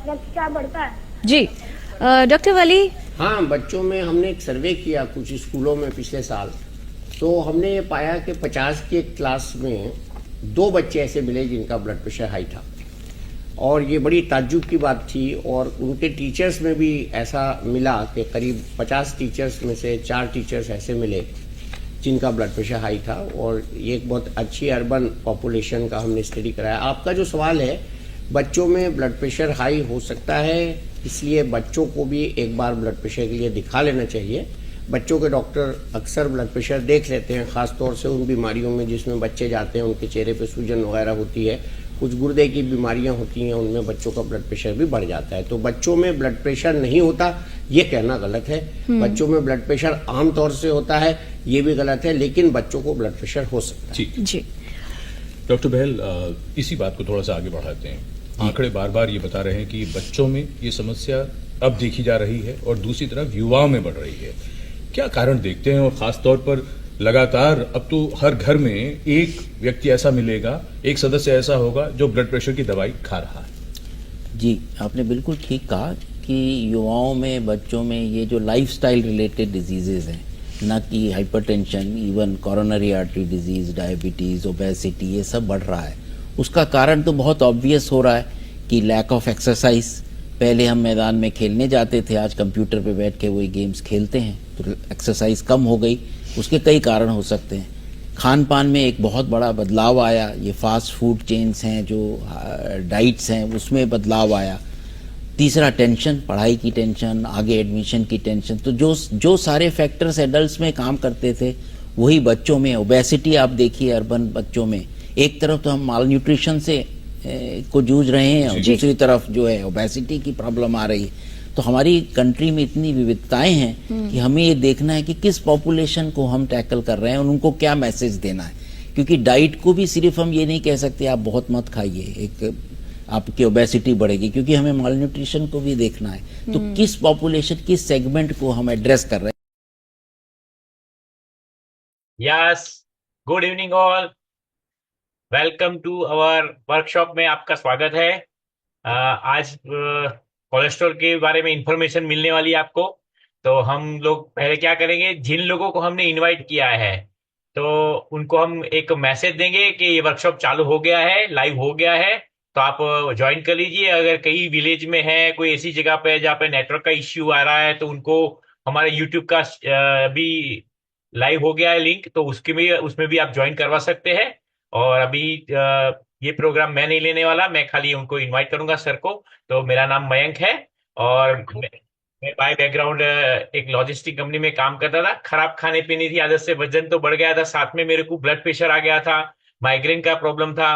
रक्त क्या बढ़ता है? जी। डॉक्टर वली। हाँ, बच्चों में हमने एक सर्वे किया कुछ स्कूलों में पिछले साल। तो हमने ये पाया कि 50 की एक क्लास में 2 बच्चे ऐसे मिले जिनका ब्लड प्रेशर हाई था। और ये बड़ी ताज्जुब की बात थी। और उनके टीचर्स में भी ऐसा मिला कि करीब 50 टीचर्स में से 4 टीचर्स ऐसे मिले जिनका ब्लड प्रेशर हाई था। और ये एक बहुत अच्छी अर्बन पॉपुलेशन का हमने स्टडी कराया। आपका जो सवाल है, बच्चों में ब्लड प्रेशर हाई हो सकता है, इसलिए बच्चों को भी एक बार ब्लड प्रेशर के लिए दिखा लेना चाहिए। बच्चों के डॉक्टर अक्सर ब्लड प्रेशर देख लेते हैं, ख़ास तौर से उन बीमारियों में जिसमें बच्चे जाते हैं, उनके चेहरे पे सूजन वगैरह होती है, कुछ गुर्दे की बीमारियां होती हैं, उनमें बच्चों का ब्लड प्रेशर भी बढ़ जाता है। तो बच्चों में ब्लड प्रेशर नहीं होता ये कहना गलत है। बच्चों में ब्लड प्रेशर आमतौर से होता है ये भी गलत है, लेकिन बच्चों को ब्लड प्रेशर हो सकता है। जी। डॉक्टर बहल, इसी बात को थोड़ा सा आगे बढ़ाते हैं। आंकड़े बार बार ये बता रहे हैं कि बच्चों में ये समस्या अब देखी जा रही है और दूसरी तरफ युवाओं में बढ़ रही है। क्या कारण देखते हैं? और खास तौर पर लगातार अब तो हर घर में एक व्यक्ति ऐसा मिलेगा, एक सदस्य ऐसा होगा जो ब्लड प्रेशर की दवाई खा रहा है। जी, आपने बिल्कुल ठीक कहा कि युवाओं में, बच्चों में ये जो लाइफस्टाइल रिलेटेड डिजीजेज हैं, ना कि hypertension, even coronary artery disease, diabetes, obesity, ये सब बढ़ रहा है। उसका कारण तो बहुत ऑब्वियस हो रहा है कि लैक ऑफ एक्सरसाइज। पहले हम मैदान में खेलने जाते थे, आज कंप्यूटर पे बैठ के वही गेम्स खेलते हैं, तो एक्सरसाइज कम हो गई। उसके कई कारण हो सकते हैं। खान पान में एक बहुत बड़ा बदलाव आया, ये फास्ट फूड चेन्स हैं, जो डाइट्स हैं, उसमें बदलाव आया। तीसरा टेंशन, पढ़ाई की टेंशन, आगे एडमिशन की टेंशन। तो जो सारे फैक्टर्स एडल्ट्स में काम करते थे वही बच्चों में। ओबेसिटी आप देखिए अर्बन बच्चों में, एक तरफ तो हम माल न्यूट्रिशन से को जूझ रहे हैं और दूसरी तरफ जो है ओबेसिटी की प्रॉब्लम आ रही है। तो हमारी कंट्री में इतनी विविधताएं हैं कि हमें ये देखना है कि किस पॉपुलेशन को हम टैकल कर रहे हैं और उनको क्या मैसेज देना है। क्योंकि डाइट को भी सिर्फ हम ये नहीं कह सकते आप बहुत मत खाइए, एक आपकी ओबेसिटी बढ़ेगी, क्योंकि हमें माल न्यूट्रिशन को भी देखना है। तो किस पॉपुलेशन, किस सेगमेंट को हम एड्रेस कर रहे हैं। Yes, good evening all, welcome to our workshop में आपका स्वागत है। आज कोलेस्ट्रॉल के बारे में इंफॉर्मेशन मिलने वाली है आपको। तो हम लोग पहले क्या करेंगे, जिन लोगों को हमने इनवाइट किया है तो उनको हम एक मैसेज देंगे कि ये वर्कशॉप चालू हो गया है, लाइव हो गया है, तो आप ज्वाइन कर लीजिए। अगर कहीं विलेज में है, कोई ऐसी जगह पे जहाँ पे नेटवर्क का इश्यू आ रहा है, तो उनको हमारे यूट्यूब का भी लाइव हो गया है लिंक, तो उसमें भी आप ज्वाइन करवा सकते हैं। और अभी ये प्रोग्राम मैं नहीं लेने वाला, मैं खाली उनको इनवाइट करूंगा सर को। तो मेरा नाम मयंक है और मैं बाय बैकग्राउंड एक लॉजिस्टिक कंपनी में काम करता था। खराब खाने पीने की आदत से वजन तो बढ़ गया था, साथ में मेरे को ब्लड प्रेशर आ गया था, माइग्रेन का प्रॉब्लम था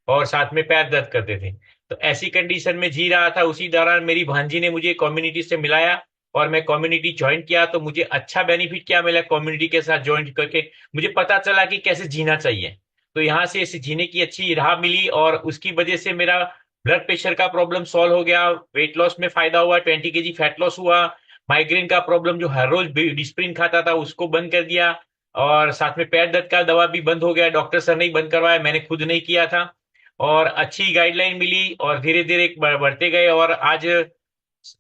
और साथ में पैर दर्द करते थे। तो ऐसी कंडीशन में जी रहा था। उसी दौरान मेरी भांजी ने मुझे कम्युनिटी से मिलाया और मैं कम्युनिटी ज्वाइन किया। तो मुझे अच्छा बेनिफिट क्या मिला कम्युनिटी के साथ ज्वाइन करके, मुझे पता चला कि कैसे जीना चाहिए। तो यहाँ से इस जीने की अच्छी राह मिली और उसकी वजह से मेरा ब्लड प्रेशर का प्रॉब्लम सॉल्व हो गया, वेट लॉस में फायदा हुआ, 20 kg फैट लॉस हुआ, माइग्रेन का प्रॉब्लम जो हर रोज डिस्प्रिन खाता था उसको बंद कर दिया और साथ में पैर दर्द का दवा भी बंद हो गया। डॉक्टर सर ने बंद करवाया, मैंने खुद नहीं किया था। और अच्छी गाइडलाइन मिली और धीरे धीरे बढ़ते गए और आज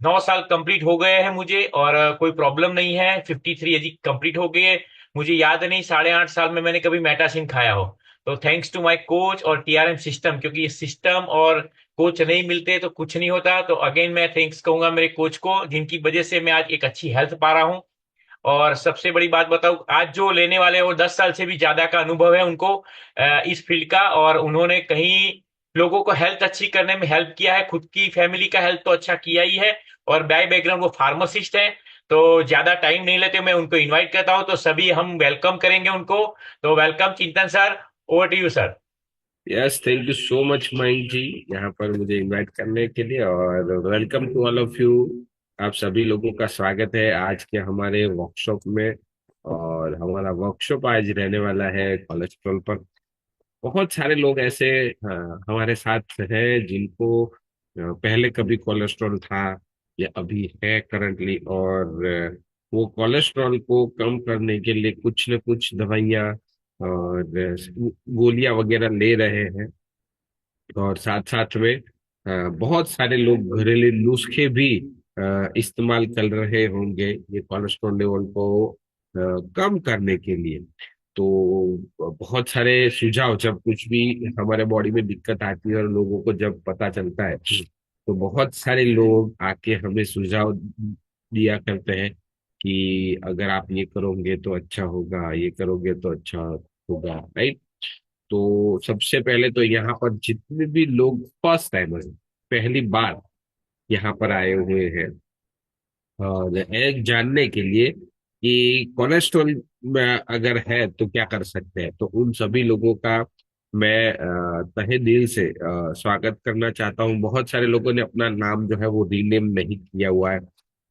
9 साल कंप्लीट हो गए हैं मुझे और कोई प्रॉब्लम नहीं है। 53 एज कंप्लीट हो गई है। मुझे याद नहीं 8.5 साल में मैंने कभी मेटासिन खाया हो। तो थैंक्स टू माय कोच और टीआरएम सिस्टम, क्योंकि ये सिस्टम और कोच नहीं मिलते तो कुछ नहीं होता। तो अगेन मैं थैंक्स कहूंगा मेरे कोच को, जिनकी वजह से मैं आज एक अच्छी हेल्थ पा रहा हूँ। और सबसे बड़ी बात बताऊं, आज जो लेने वाले वो 10 साल से भी ज्यादा का अनुभव है उनको इस फील्ड का, और उन्होंने कहीं लोगों को हेल्थ अच्छी करने में हेल्प किया है, खुद की फैमिली का हेल्थ तो अच्छा किया ही है। और बाय बैकग्राउंड वो फार्मासिस्ट है। तो ज्यादा टाइम नहीं लेते, मैं उनको इनवाइट करता हूं, तो सभी हम वेलकम करेंगे उनको। तो welcome Chintan sir, over to you sir. Yes, thank you so much Mayank ji, यहाँ पर मुझे इनवाइट करने के लिए। और welcome to all of you. आप सभी लोगों का स्वागत है आज के हमारे वर्कशॉप में। और हमारा वर्कशॉप आज रहने वाला है कोलेस्ट्रॉल पर। बहुत सारे लोग ऐसे हमारे साथ हैं जिनको पहले कभी कोलेस्ट्रॉल था या अभी है करंटली, और वो कोलेस्ट्रॉल को कम करने के लिए कुछ न कुछ दवाइयाँ और गोलियां वगैरह ले रहे हैं। और साथ साथ में बहुत सारे लोग घरेलू नुस्खे भी इस्तेमाल कर रहे होंगे ये कोलेस्ट्रॉल लेवल को कम करने के लिए। तो बहुत सारे सुझाव, जब कुछ भी हमारे बॉडी में दिक्कत आती है और लोगों को जब पता चलता है, तो बहुत सारे लोग आके हमें सुझाव दिया करते हैं कि अगर आप ये करोगे तो अच्छा होगा, ये करोगे तो अच्छा होगा, राइट। तो सबसे पहले तो यहाँ पर जितने भी लोग फर्स्ट टाइमर, पहली बार यहाँ पर आए हुए हैं, और एक जानने के लिए कि कोलेस्ट्रॉल में अगर है तो क्या कर सकते हैं, तो उन सभी लोगों का मैं तहे दिल से स्वागत करना चाहता हूँ। बहुत सारे लोगों ने अपना नाम जो है वो रीनेम नहीं किया हुआ है।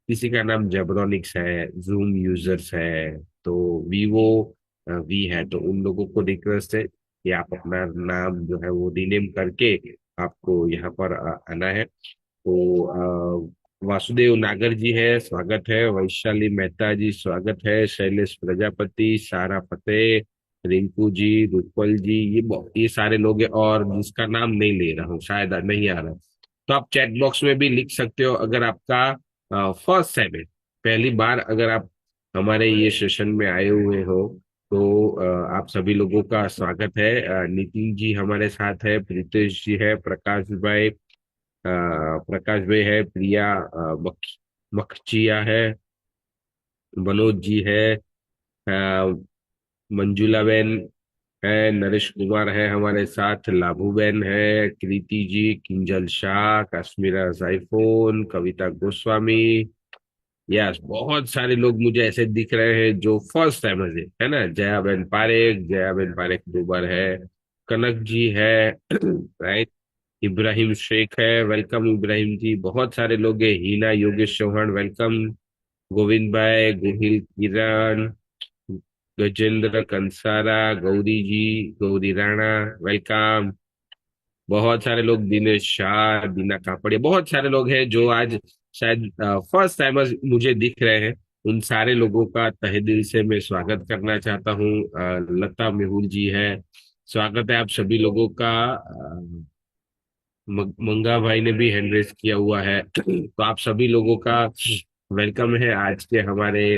किसी का नाम जेब्रोनिक्स है, जूम यूजर्स है, तो वीवो वी है, तो उन लोगों को रिक्वेस्ट है कि आप अपना नाम जो है वो रीनेम करके आपको यहाँ पर आना है। तो वासुदेव नागर जी है, स्वागत है। वैशाली मेहता जी, स्वागत है। शैलेश प्रजापति, सारा फतेह, रिंकू जी, रुपल जी, ये सारे लोग हैं। और जिसका नाम नहीं ले रहा हूँ, शायद नहीं आ रहा, तो आप चैट बॉक्स में भी लिख सकते हो। अगर आपका फर्स्ट टाइम है, पहली बार अगर आप हमारे ये सेशन में आए हुए हो, तो आप सभी लोगों का स्वागत है। नितिन जी हमारे साथ है, प्रीतेश जी है, प्रकाश भाई है, प्रिया मखचिया है, मनोज जी है, मंजुला बेन है, नरेश कुमार है हमारे साथ, लाभू बेन है, कृति जी, किंजल शाह, कश्मीरा साइफोन, कविता गोस्वामी। यस, बहुत सारे लोग मुझे ऐसे दिख रहे हैं जो फर्स्ट टाइमर्स है ना। जया बेन पारेख 2 बार है, कनक जी है राइट, इब्राहिम शेख है, वेलकम इब्राहिम जी। बहुत सारे लोग हैं, हीना योगेश चौहान वेलकम, गोविंद भाई, गोहिल किरण, गजेंद्र कंसारा, गौरी जी, गौरी राणा वेलकम। बहुत सारे लोग, दिनेश शाह, दीना कापड़िया, बहुत सारे लोग हैं जो आज शायद फर्स्ट टाइमर्स मुझे दिख रहे हैं। उन सारे लोगों का तहे दिल से मैं स्वागत करना चाहता हूँ। लता मेहुल जी है, स्वागत है आप सभी लोगों का। मंगा भाई ने भी हैंड रेस किया हुआ है तो आप सभी लोगों का वेलकम है आज के हमारे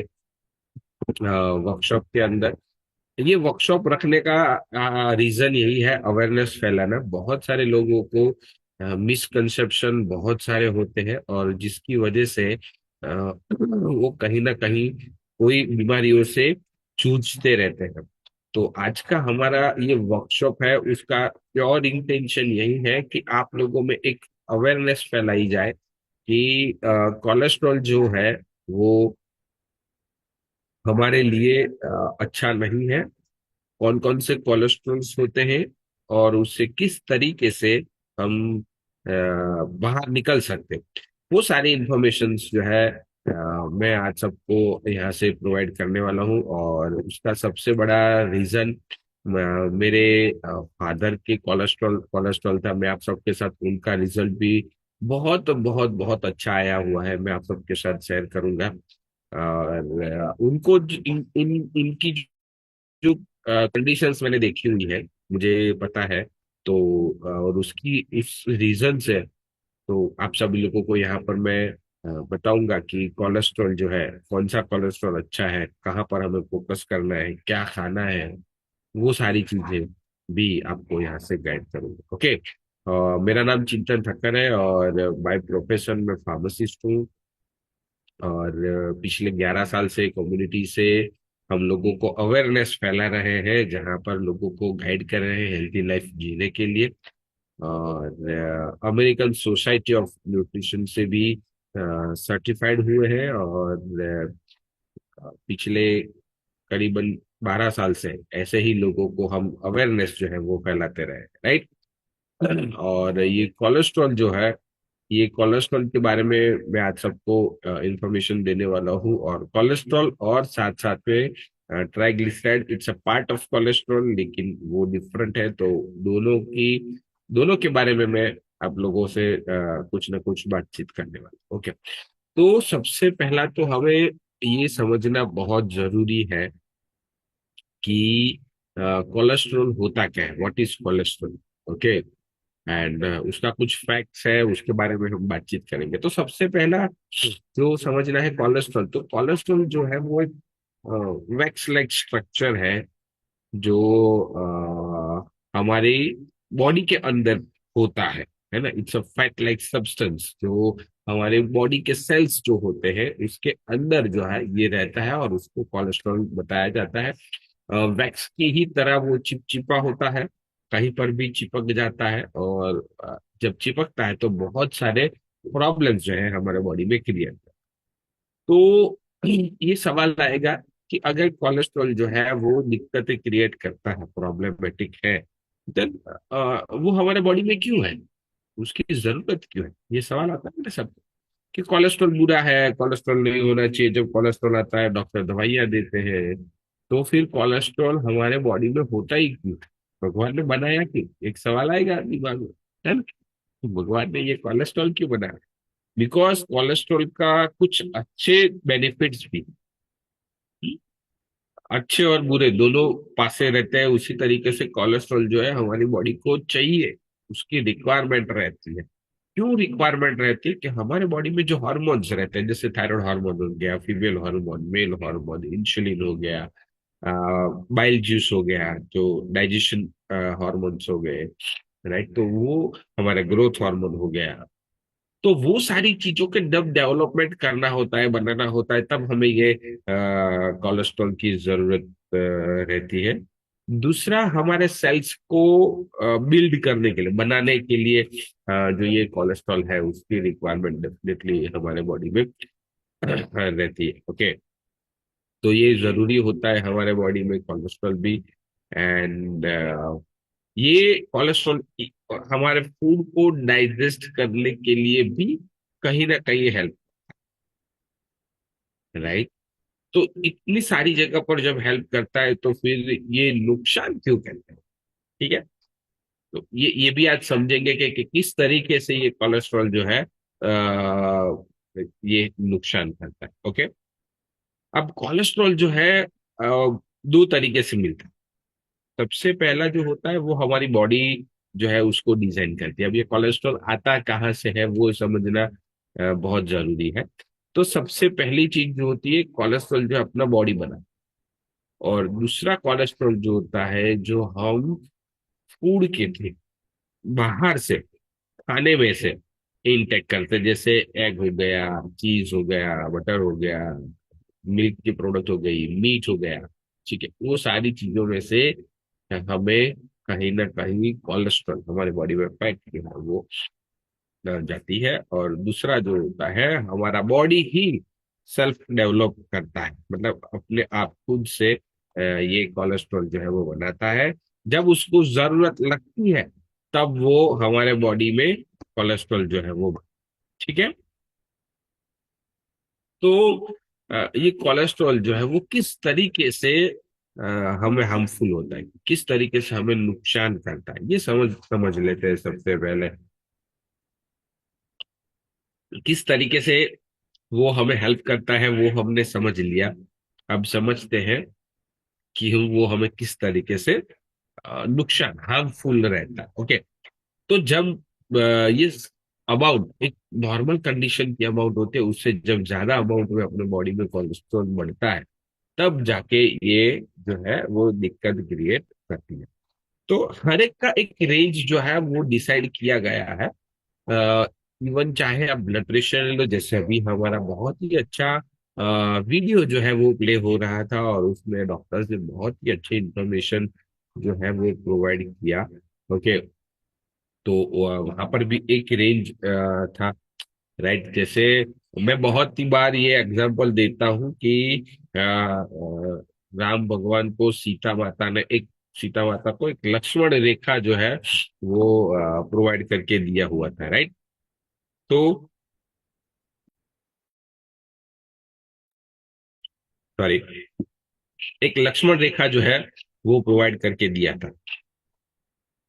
वर्कशॉप के अंदर। ये वर्कशॉप रखने का रीजन यही है, अवेयरनेस फैलाना। बहुत सारे लोगों को मिसकंसेप्शन बहुत सारे होते हैं, और जिसकी वजह से वो कहीं ना कहीं कोई बीमारियों से जूझते रहते हैं। तो आज का हमारा ये वर्कशॉप है, उसका प्योर इंटेंशन यही है कि आप लोगों में एक अवेयरनेस फैलाई जाए कि कोलेस्ट्रॉल जो है वो हमारे लिए अच्छा नहीं है। कौन कौन से कोलेस्ट्रॉल्स होते हैं और उससे किस तरीके से हम बाहर निकल सकते हैं, वो सारी इंफॉर्मेशन जो है मैं आज सबको यहाँ से प्रोवाइड करने वाला हूँ। और उसका सबसे बड़ा रीजन मेरे फादर के कोलेस्ट्रॉल कोलेस्ट्रॉल था। मैं आप सबके साथ उनका रिजल्ट भी बहुत बहुत बहुत अच्छा आया हुआ है, मैं आप सबके साथ शेयर करूंगा। और उनको इनकी जो कंडीशंस मैंने देखी हुई है, मुझे पता है। तो और उसकी इस रीजन से, तो आप सभी लोगों को यहाँ पर मैं बताऊंगा कि कोलेस्ट्रॉल जो है, कौन सा कोलेस्ट्रॉल अच्छा है, कहाँ पर हमें फोकस करना है, क्या खाना है, वो सारी चीजें भी आपको यहाँ से गाइड करूंगा। ओके। मेरा नाम चिंतन ठक्कर है और बाय प्रोफेशन में फार्मासिस्ट हूँ। और पिछले 11 साल से कम्युनिटी से हम लोगों को अवेयरनेस फैला रहे हैं, जहाँ पर लोगों को गाइड कर रहे हैं हेल्थी लाइफ जीने के लिए। और अमेरिकन सोसाइटी ऑफ न्यूट्रिशन से भी सर्टिफाइड हुए हैं। और पिछले करीबन 12 साल से ऐसे ही लोगों को हम अवेयरनेस जो है वो फैलाते रहे, राइट। और ये कोलेस्ट्रॉल जो है, ये कोलेस्ट्रॉल के बारे में मैं आज सबको इंफॉर्मेशन देने वाला हूँ। और कोलेस्ट्रॉल और साथ साथ में triglyceride, it's a part of cholesterol, लेकिन वो डिफरेंट है। तो दोनों के बारे में मैं आप लोगों से कुछ ना कुछ बातचीत करने वाला हूँ। ओके। तो सबसे पहला तो हमें ये समझना बहुत जरूरी है कि कोलेस्ट्रॉल होता क्या है, what is cholesterol. Okay. And उसका कुछ फैक्ट्स है, उसके बारे में हम बातचीत करेंगे। तो सबसे पहला जो समझना है कोलेस्ट्रॉल, तो कोलेस्ट्रॉल जो है वो एक वैक्स लाइक स्ट्रक्चर है जो हमारी बॉडी के अंदर होता है ना। It's a fat like substance जो हमारे बॉडी के सेल्स जो होते हैं उसके अंदर जो है ये रहता है, और उसको कोलेस्ट्रॉल बताया जाता है। वैक्स की ही तरह वो चिपचिपा होता है, कहीं पर भी चिपक जाता है, और जब चिपकता है तो बहुत सारे प्रॉब्लम्स जो है हमारे बॉडी में क्रिएट। तो ये सवाल आएगा कि अगर कोलेस्ट्रॉल जो है वो दिक्कतें क्रिएट करता है, प्रॉब्लमेटिक है, देन वो हमारे बॉडी में क्यों है, उसकी जरूरत क्यों है, ये सवाल आता है मेरे सब। कि कोलेस्ट्रॉल बुरा है, कोलेस्ट्रॉल नहीं होना चाहिए, जब कोलेस्ट्रॉल आता है डॉक्टर दवाइयां देते हैं, तो फिर कोलेस्ट्रॉल हमारे बॉडी में होता ही क्यों, भगवान ने बनाया क्यों, एक सवाल आएगा दिमाग में, है ना। तो भगवान ने ये कोलेस्ट्रॉल क्यों बनाया? बिकॉज कोलेस्ट्रॉल का कुछ अच्छे बेनिफिट्स भी, अच्छे और बुरे दोनों पासे रहते हैं, उसी तरीके से कोलेस्ट्रॉल जो है हमारी बॉडी को चाहिए, उसकी रिक्वायरमेंट रहती है। क्यों रिक्वायरमेंट रहती है? कि हमारे बॉडी में जो हार्मोन्स रहते हैं, जैसे थायराइड हार्मोन हो गया, female hormone, male hormone, insulin हो गया, बाइल जूस हो गया, जो डाइजेशन हार्मोन्स हो गए, राइट, तो वो हमारा ग्रोथ हार्मोन हो गया। तो वो सारी चीजों के जब डेवलपमेंट करना होता है, बनाना होता है, तब हमें ये कोलेस्ट्रॉल की जरूरत रहती है। दूसरा, हमारे सेल्स को बिल्ड करने के लिए, बनाने के लिए जो ये कोलेस्ट्रॉल है उसकी रिक्वायरमेंट डेफिनेटली हमारे बॉडी में रहती है। ओके, तो ये जरूरी होता है हमारे बॉडी में कोलेस्ट्रॉल भी। एंड ये कोलेस्ट्रॉल हमारे फूड को डाइजेस्ट करने के लिए भी कहीं ना कहीं हेल्प, राइट। तो इतनी सारी जगह पर जब हेल्प करता है तो फिर ये नुकसान क्यों करता है? ठीक है, तो ये भी आज समझेंगे कि किस तरीके से ये कोलेस्ट्रॉल जो है ये नुकसान करता है। ओके, अब कोलेस्ट्रॉल जो है दो तरीके से मिलता है। सबसे पहला जो होता है वो हमारी बॉडी जो है उसको डिजाइन करती है। अब ये कोलेस्ट्रॉल आता कहाँ से है वो समझना बहुत जरूरी है। तो सबसे पहली चीज जो होती है, कोलेस्ट्रॉल जो अपना बॉडी बना, और दूसरा कोलेस्ट्रॉल जो होता है जो हम फूड के थे, बाहर से, खाने में से इनटेक करते हैं, जैसे एग हो गया, चीज हो गया, बटर हो गया, मिल्क की प्रोडक्ट हो गई, मीट हो गया, ठीक है, वो सारी चीजों में से हमें कहीं ना कहीं कोलेस्ट्रॉल, हमारे बॉडी में फैट जो है वो जाती है। और दूसरा जो होता है, हमारा बॉडी ही सेल्फ डेवलप करता है, मतलब अपने आप खुद से ये कोलेस्ट्रॉल जो है वो बनाता है। जब उसको जरूरत लगती है तब वो हमारे बॉडी में कोलेस्ट्रॉल जो है वो, ठीक है। तो ये कोलेस्ट्रॉल जो है वो किस तरीके से हमें हार्मफुल होता है, किस तरीके से हमें नुकसान करता है, ये समझ समझ लेते हैं सबसे पहले। किस तरीके से वो हमें हेल्प करता है वो हमने समझ लिया। अब समझते हैं कि वो हमें किस तरीके से नुकसान, हार्मफुल रहता है। ओके, तो जब ये अमाउंट एक नॉर्मल कंडीशन की अमाउंट होती है, उससे जब ज्यादा अमाउंट में अपने बॉडी में कोलेस्ट्रॉल बढ़ता है, तब जाके ये जो है वो दिक्कत क्रिएट करती है। तो हर एक का एक रेंज जो है वो डिसाइड किया गया है। इवन चाहे आप ब्लड प्रेशर ले लो, जैसे अभी हमारा बहुत ही अच्छा वीडियो जो है वो प्ले हो रहा था, और उसमें डॉक्टर्स ने बहुत ही अच्छी इंफॉर्मेशन जो है वो प्रोवाइड किया। ओके, तो वहां पर भी एक रेंज था, राइट। जैसे मैं बहुत ही बार ये एग्जांपल देता हूँ कि राम भगवान को सीता माता को एक लक्ष्मण रेखा जो है वो प्रोवाइड करके दिया हुआ था, राइट। तो सॉरी, एक लक्ष्मण रेखा जो है वो प्रोवाइड करके दिया था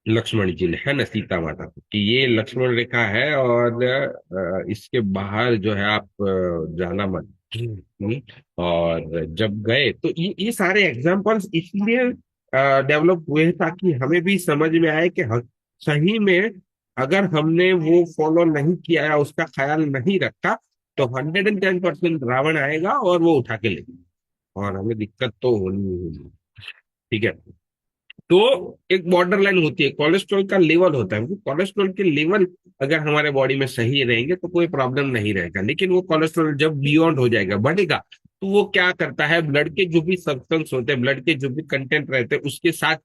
लक्ष्मण जी ने, है ना, सीता माता को, कि ये लक्ष्मण रेखा है, और इसके बाहर जो है आप जाना मत। और जब गए तो ये सारे एग्जाम्पल्स इसलिए डेवलप हुए ताकि हमें भी समझ में आए कि सही में अगर हमने वो फॉलो नहीं किया या उसका ख्याल नहीं रखा तो 110% रावण आएगा और वो उठा के लेगा और हमें दिक्कत तो होनी ही होनी। ठीक है। तो एक बॉर्डर लाइन होती है, कोलेस्ट्रॉल का लेवल होता है। वो कोलेस्ट्रॉल के लेवल अगर हमारे बॉडी में सही रहेंगे तो कोई प्रॉब्लम नहीं रहेगा, लेकिन वो कोलेस्ट्रॉल जब बियॉन्ड हो जाएगा, बढ़ेगा, तो वो क्या करता है, ब्लड के जो भी सब्सटेंस होते हैं, ब्लड के जो भी कंटेंट रहते हैं उसके साथ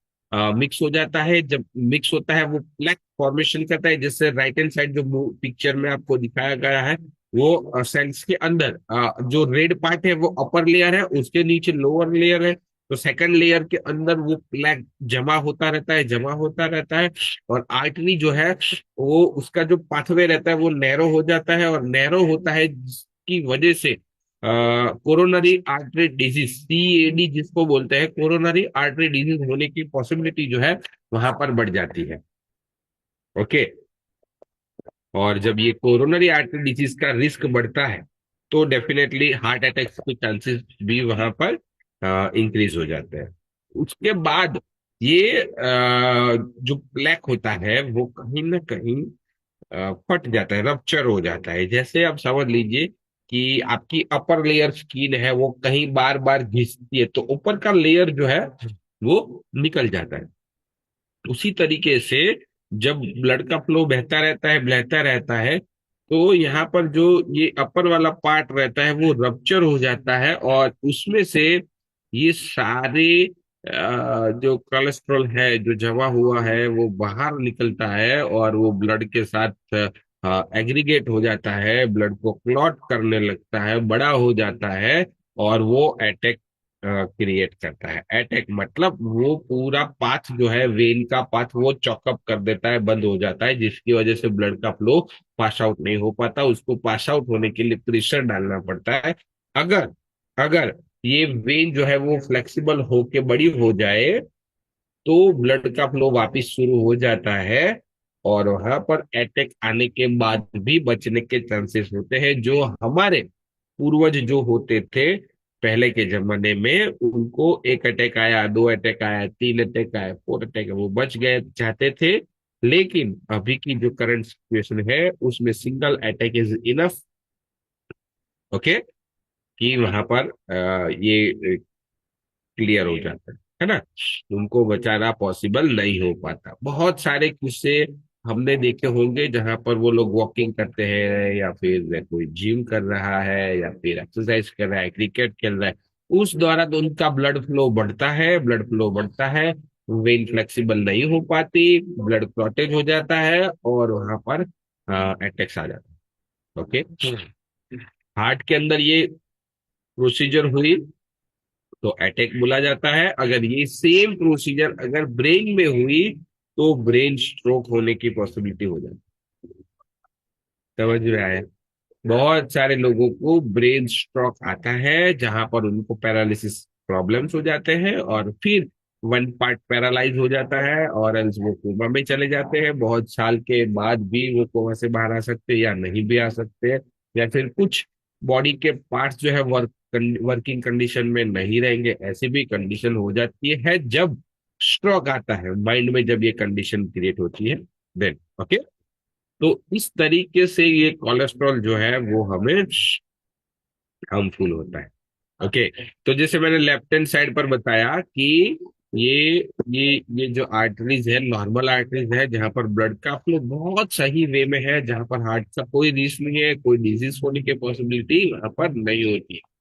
मिक्स हो जाता है। जब मिक्स होता है वो प्लेक फॉर्मेशन करता है, जिससे राइट हैंड साइड जो पिक्चर में आपको दिखाया गया है वो सेल्स के अंदर जो रेड पार्ट है वो अपर लेयर है, उसके नीचे लोअर लेयर है। तो सेकंड लेयर के अंदर वो प्लेक जमा होता रहता है, जमा होता रहता है। और आर्टरी जो है वो उसका जो पाथवे रहता है वो नैरो हो जाता है, और नैरो होता है जिसकी वजह से कोरोनरी आर्टरी डिजीज, सीएडी जिसको बोलते हैं, कोरोनरी आर्टरी डिजीज होने की पॉसिबिलिटी जो है वहां पर बढ़ जाती है। ओके। और जब ये कोरोनरी आर्टरी डिजीज का रिस्क बढ़ता है तो डेफिनेटली हार्ट अटैक के चांसेस भी वहां पर इंक्रीज हो जाते हैं। उसके बाद ये जो प्लेक होता है वो कहीं ना कहीं फट जाता है, रप्चर हो जाता है। जैसे आप समझ लीजिए कि आपकी अपर लेयर स्किन है वो कहीं बार बार घिसती है, तो ऊपर का लेयर जो है वो निकल जाता है। उसी तरीके से जब ब्लड का फ्लो बहता रहता है तो यहाँ पर जो ये अपर वाला पार्ट रहता है वो रप्चर हो जाता है, और उसमें से ये सारे जो कोलेस्ट्रॉल है जो जमा हुआ है वो बाहर निकलता है, और वो ब्लड के साथ एग्रीगेट हो जाता है, ब्लड को क्लॉट करने लगता है, बड़ा हो जाता है, और वो अटैक क्रिएट करता है। अटैक मतलब वो पूरा पाथ जो है, वेन का पाथ, वो चॉकअप कर देता है, बंद हो जाता है, जिसकी वजह से ब्लड का फ्लो पास आउट नहीं हो पाता। उसको पास आउट होने के लिए प्रेशर डालना पड़ता है। अगर अगर ये वेन जो है वो फ्लेक्सिबल होके बड़ी हो जाए तो ब्लड का फ्लो वापस शुरू हो जाता है, और वहां पर अटैक आने के बाद भी बचने के चांसेस होते हैं। जो हमारे पूर्वज जो होते थे पहले के जमाने में, उनको एक अटैक आया, दो अटैक आया, तीन अटैक आया, फोर अटैक, वो बच गए चाहते थे। लेकिन अभी की जो करंट सिचुएशन है उसमें single attack is enough. Okay. कि वहां पर ये क्लियर हो जाता है ना। उनको बचाना पॉसिबल नहीं हो पाता। बहुत सारे किस्से हमने देखे होंगे जहां पर वो लोग वॉकिंग करते हैं, या फिर कोई जिम कर रहा है, या फिर एक्सरसाइज कर रहा है, क्रिकेट खेल रहा है, उस दौरान उनका ब्लड फ्लो बढ़ता है, ब्लड फ्लो बढ़ता है, वेन फ्लेक्सिबल नहीं हो पाती, ब्लड क्लॉटेज हो जाता है, और वहां पर अटैक्स आ जाता है। ओके। हार्ट के अंदर ये प्रोसीजर हुई तो अटैक बोला जाता है। अगर ये सेम प्रोसीजर अगर ब्रेन में हुई तो ब्रेन स्ट्रोक होने की पॉसिबिलिटी हो जाती है। समझ में आया? बहुत सारे लोगों को ब्रेन स्ट्रोक आता है जहां पर उनको पैरालिसिस प्रॉब्लम्स हो जाते हैं, और फिर वन पार्ट पैरालाइज हो जाता है, और एल्स वो कोमा में चले जाते हैं। बहुत साल के बाद भी वो कोमा से बाहर आ सकते हैं या नहीं भी आ सकते हैं, या फिर कुछ बॉडी के पार्ट्स जो है वर्किंग कंडीशन में नहीं रहेंगे। ऐसी भी कंडीशन हो जाती है जब स्ट्रोक आता है माइंड में, जब ये कंडीशन क्रिएट होती है देन। ओके। तो इस तरीके से ये कोलेस्ट्रॉल जो है वो हमें हार्मफुल होता है। ओके। तो जैसे मैंने लेफ्ट हैंड साइड पर बताया कि ये ये जो आर्टरीज है, नॉर्मल आर्टरीज है, जहां पर ब्लड का फ्लो बहुत सही वे में है, जहां पर हार्ट का कोई रिस्क नहीं है, कोई डिजीज होने की पॉसिबिलिटी वहां पर नहीं होती है।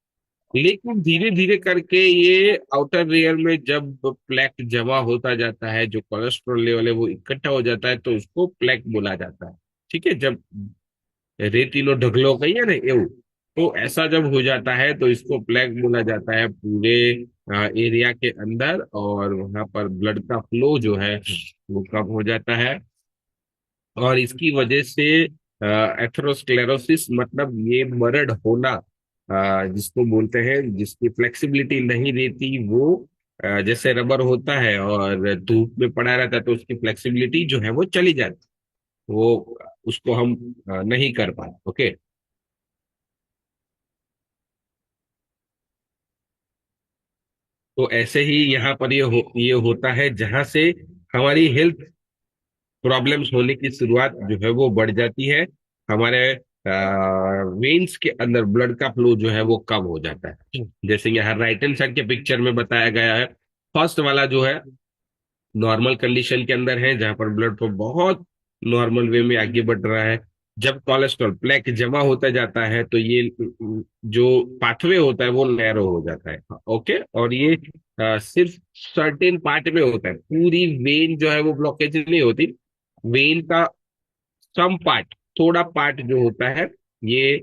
लेकिन धीरे धीरे करके ये आउटर लेयर में जब प्लेक जमा होता जाता है, जो कोलेस्ट्रॉल लेवल है वो इकट्ठा हो जाता है, तो उसको प्लेक बोला जाता है। ठीक है। जब रेतीलो ढगलो कहिए ना એવું, तो ऐसा जब हो जाता है तो इसको प्लेग बोला जाता है पूरे एरिया के अंदर, और वहां पर ब्लड का फ्लो जो है वो कम हो जाता है। और इसकी वजह से एथेरोस्क्लेरोसिस मतलब ये मरड होना, जिसको बोलते हैं, जिसकी फ्लेक्सिबिलिटी नहीं रहती, वो जैसे रबर होता है और धूप में पड़ा रहता है तो उसकी फ्लेक्सिबिलिटी जो है वो चली जाती है, वो उसको हम नहीं कर पाते। ओके। तो ऐसे ही यहाँ पर ये होता है, जहां से हमारी हेल्थ प्रॉब्लम्स होने की शुरुआत जो है वो बढ़ जाती है। हमारे वेन्स के अंदर ब्लड का फ्लो जो है वो कम हो जाता है। जैसे यहाँ राइट हैंड साइड के पिक्चर में बताया गया है, फर्स्ट वाला जो है नॉर्मल कंडीशन के अंदर है, जहां पर ब्लड फ्लो बहुत नॉर्मल वे में आगे बढ़ रहा है। जब कोलेस्ट्रॉल प्लेक जमा होता जाता है तो ये जो पाथवे होता है वो नैरो हो जाता है। ओके, और ये सिर्फ सर्टेन पार्ट में होता है, पूरी वेन जो है वो ब्लॉकेज नहीं होती। वेन का सम पार्ट, थोड़ा पार्ट जो होता है, ये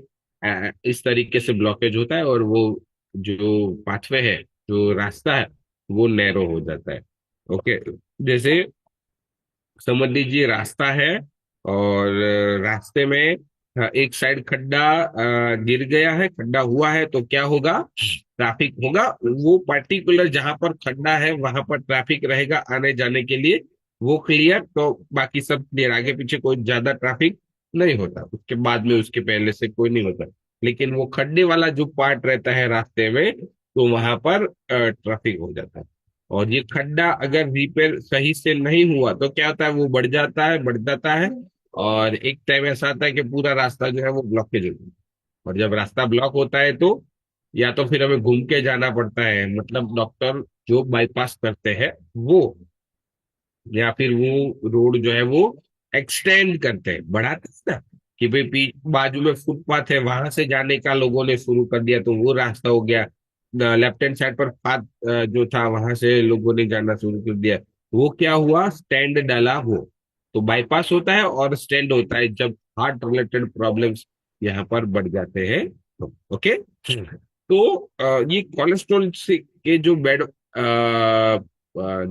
इस तरीके से ब्लॉकेज होता है, और वो जो पाथवे है, जो रास्ता है, वो नैरो हो जाता है। ओके, जैसे समझ लीजिए रास्ता है, और रास्ते में एक साइड खड्डा गिर गया है, खड्डा हुआ है, तो क्या होगा, ट्रैफिक होगा। वो पर्टिकुलर जहां पर खड्डा है वहां पर ट्रैफिक रहेगा आने जाने के लिए, वो क्लियर, तो बाकी सब क्लियर, आगे पीछे कोई ज्यादा ट्रैफिक नहीं होता, उसके बाद में उसके पहले से कोई नहीं होता। लेकिन वो खड्डे वाला जो पार्ट रहता है रास्ते में, तो वहां पर ट्रैफिक हो जाता है। और ये खड्डा अगर रिपेयर सही से नहीं हुआ तो क्या होता है, वो बढ़ जाता है, बढ़ जाता है, और एक टाइम ऐसा आता है कि पूरा रास्ता जो है वो ब्लॉकेज हो जाता है। और जब रास्ता ब्लॉक होता है तो या तो फिर हमें घूम के जाना पड़ता है, मतलब डॉक्टर जो बाईपास करते हैं वो, या फिर वो रोड जो है वो एक्सटेंड करते हैं, बढ़ाते हैं ना, कि भाई बाजू में फुटपाथ है, वहां से जाने का लोगों ने शुरू कर दिया, तो वो रास्ता हो गया। लेफ्ट हैंड साइड पर पाथ जो था वहां से लोगों ने जाना शुरू कर दिया, वो क्या हुआ, स्टैंड डाला वो। तो बाईपास होता है और स्टैंड होता है जब हार्ट रिलेटेड प्रॉब्लम्स यहाँ पर बढ़ जाते हैं। ओके, तो ये कोलेस्ट्रॉल से के जो बेड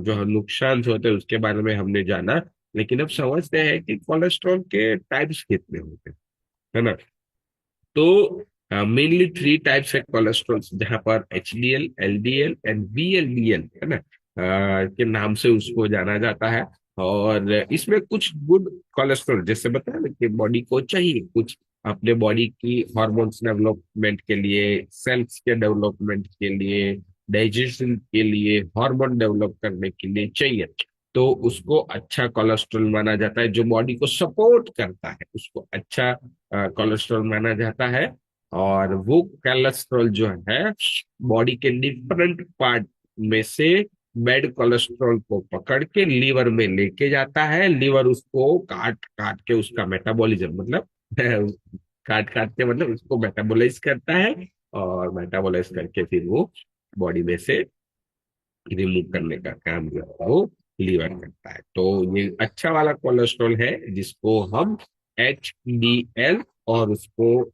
जो नुकसान होते हैं उसके बारे में हमने जाना। लेकिन अब समझते हैं कि कोलेस्ट्रॉल के टाइप्स कितने होते हैं, है ना। तो मेनली थ्री टाइप्स है कोलेस्ट्रॉल, जहां पर एचडीएल, एलडीएल एंड वीएलडीएल, है ना, के नाम से उसको जाना जाता है। और इसमें कुछ गुड कोलेस्ट्रॉल, जैसे बताया ना कि बॉडी को चाहिए कुछ अपने बॉडी की हार्मोन्स डेवलपमेंट के लिए, सेल्स के डेवलपमेंट के लिए, डाइजेशन के लिए, हार्मोन डेवलप करने के लिए चाहिए, तो उसको अच्छा कोलेस्ट्रॉल माना जाता है। जो बॉडी को सपोर्ट करता है उसको अच्छा कोलेस्ट्रॉल माना जाता है। और वो कोलेस्ट्रॉल जो है बॉडी के डिफरेंट पार्ट में से बैड कोलेस्ट्रॉल को पकड़ के लीवर में लेके जाता है। लीवर उसको काट काट के उसका मेटाबॉलिज्म, मतलब काट काट के मतलब उसको मेटाबोलाइज करता है, और मेटाबोलाइज करके फिर वो बॉडी में से रिमूव करने का काम जो है वो लीवर करता है। तो ये अच्छा वाला कोलेस्ट्रॉल है जिसको हम HDL, और उसको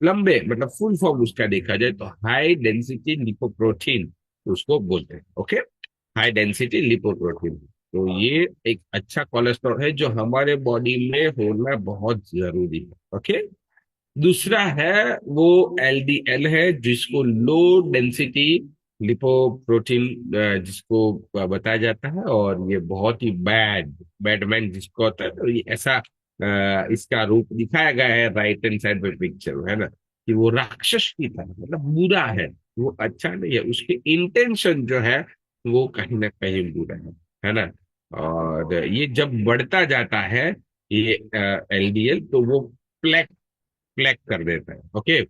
लंबे मतलब फुल फॉर्म उसका देखा जाए तो हाई डेंसिटी लिपोप्रोटीन उसको बोलते हैं। Okay, high density lipoprotein. तो ये एक अच्छा कोलेस्ट्रॉल है जो हमारे बॉडी में होना बहुत जरूरी है। ओके, दूसरा है वो LDL है, जिसको लो डेंसिटी लिपोप्रोटीन जिसको बताया जाता है, और ये बहुत ही बैडमैन जिसको होता है। तो ये ऐसा इसका रूप दिखाया गया है राइट हैंड साइड पे पिक्चर में, है ना, कि वो राक्षस की तरह, मतलब बुरा है, वो अच्छा नहीं है, उसके इंटेंशन जो है वो कहीं ना कहीं बुरा है ना। और ये जब बढ़ता जाता है ये LDL, तो वो प्लेक प्लेक कर देता है। ओके,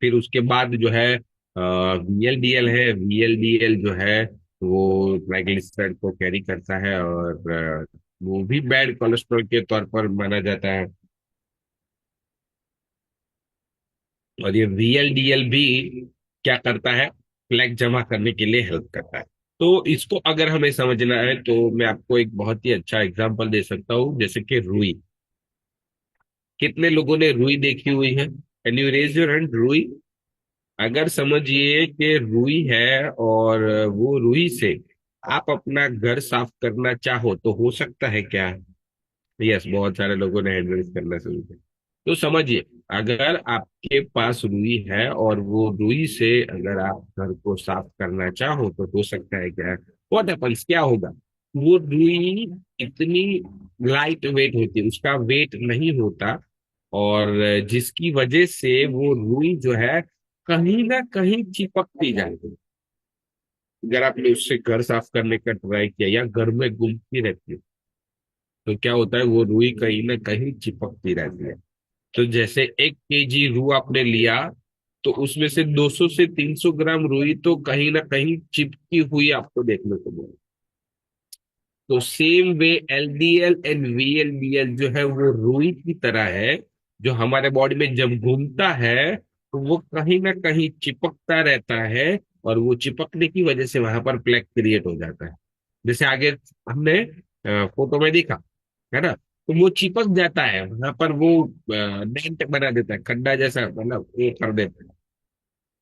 फिर उसके बाद जो है VLDL है। VLDL जो है वो ट्राइग्लिसराइड को कैरी करता है, और वो भी बैड कोलेस्ट्रॉल के तौर पर माना जाता है। और ये VLDL भी क्या करता है, प्लेक जमा करने के लिए हेल्प करता है। तो इसको अगर हमें समझना है तो मैं आपको एक बहुत ही अच्छा एग्जांपल दे सकता हूँ, जैसे कि रुई। कितने लोगों ने रुई देखी हुई है? Can you raise your hand? रुई, अगर समझिए कि रुई है और वो रुई से आप अपना घर साफ करना चाहो तो हो सकता है क्या? यस, बहुत सारे लोगों ने हैंड रेज करना शुरू किया। तो समझिए, अगर आपके पास रुई है और वो रुई से अगर आप घर को साफ करना चाहो तो हो सकता है क्या? व्हाट हैपेंस, क्या होगा? वो रुई इतनी लाइट वेट होती है, उसका वेट नहीं होता, और जिसकी वजह से वो रुई जो है कहीं ना कहीं चिपकती जाती है। अगर आपने उससे घर साफ करने का ट्राई किया या घर में घूमती रहती है, तो क्या होता है, वो रुई कहीं ना कहीं चिपकती रहती है। तो जैसे 1 केजी रूई आपने लिया, तो उसमें से 200 से 300 ग्राम रुई तो कहीं ना कहीं चिपकी हुई आपको देखने को मिलेगी। तो same way LDL and VLDL जो है वो रुई की तरह है, जो हमारे बॉडी में जब घूमता है तो वो कहीं ना कहीं चिपकता रहता है, और वो चिपकने की वजह से वहां पर प्लेक क्रिएट हो जाता है। जैसे आगे हमने फोटो में देखा है ना, तो वो चिपक जाता है वहां पर, वो डेंट बना देता है, खड्डा जैसा, मतलब ये कर देता है,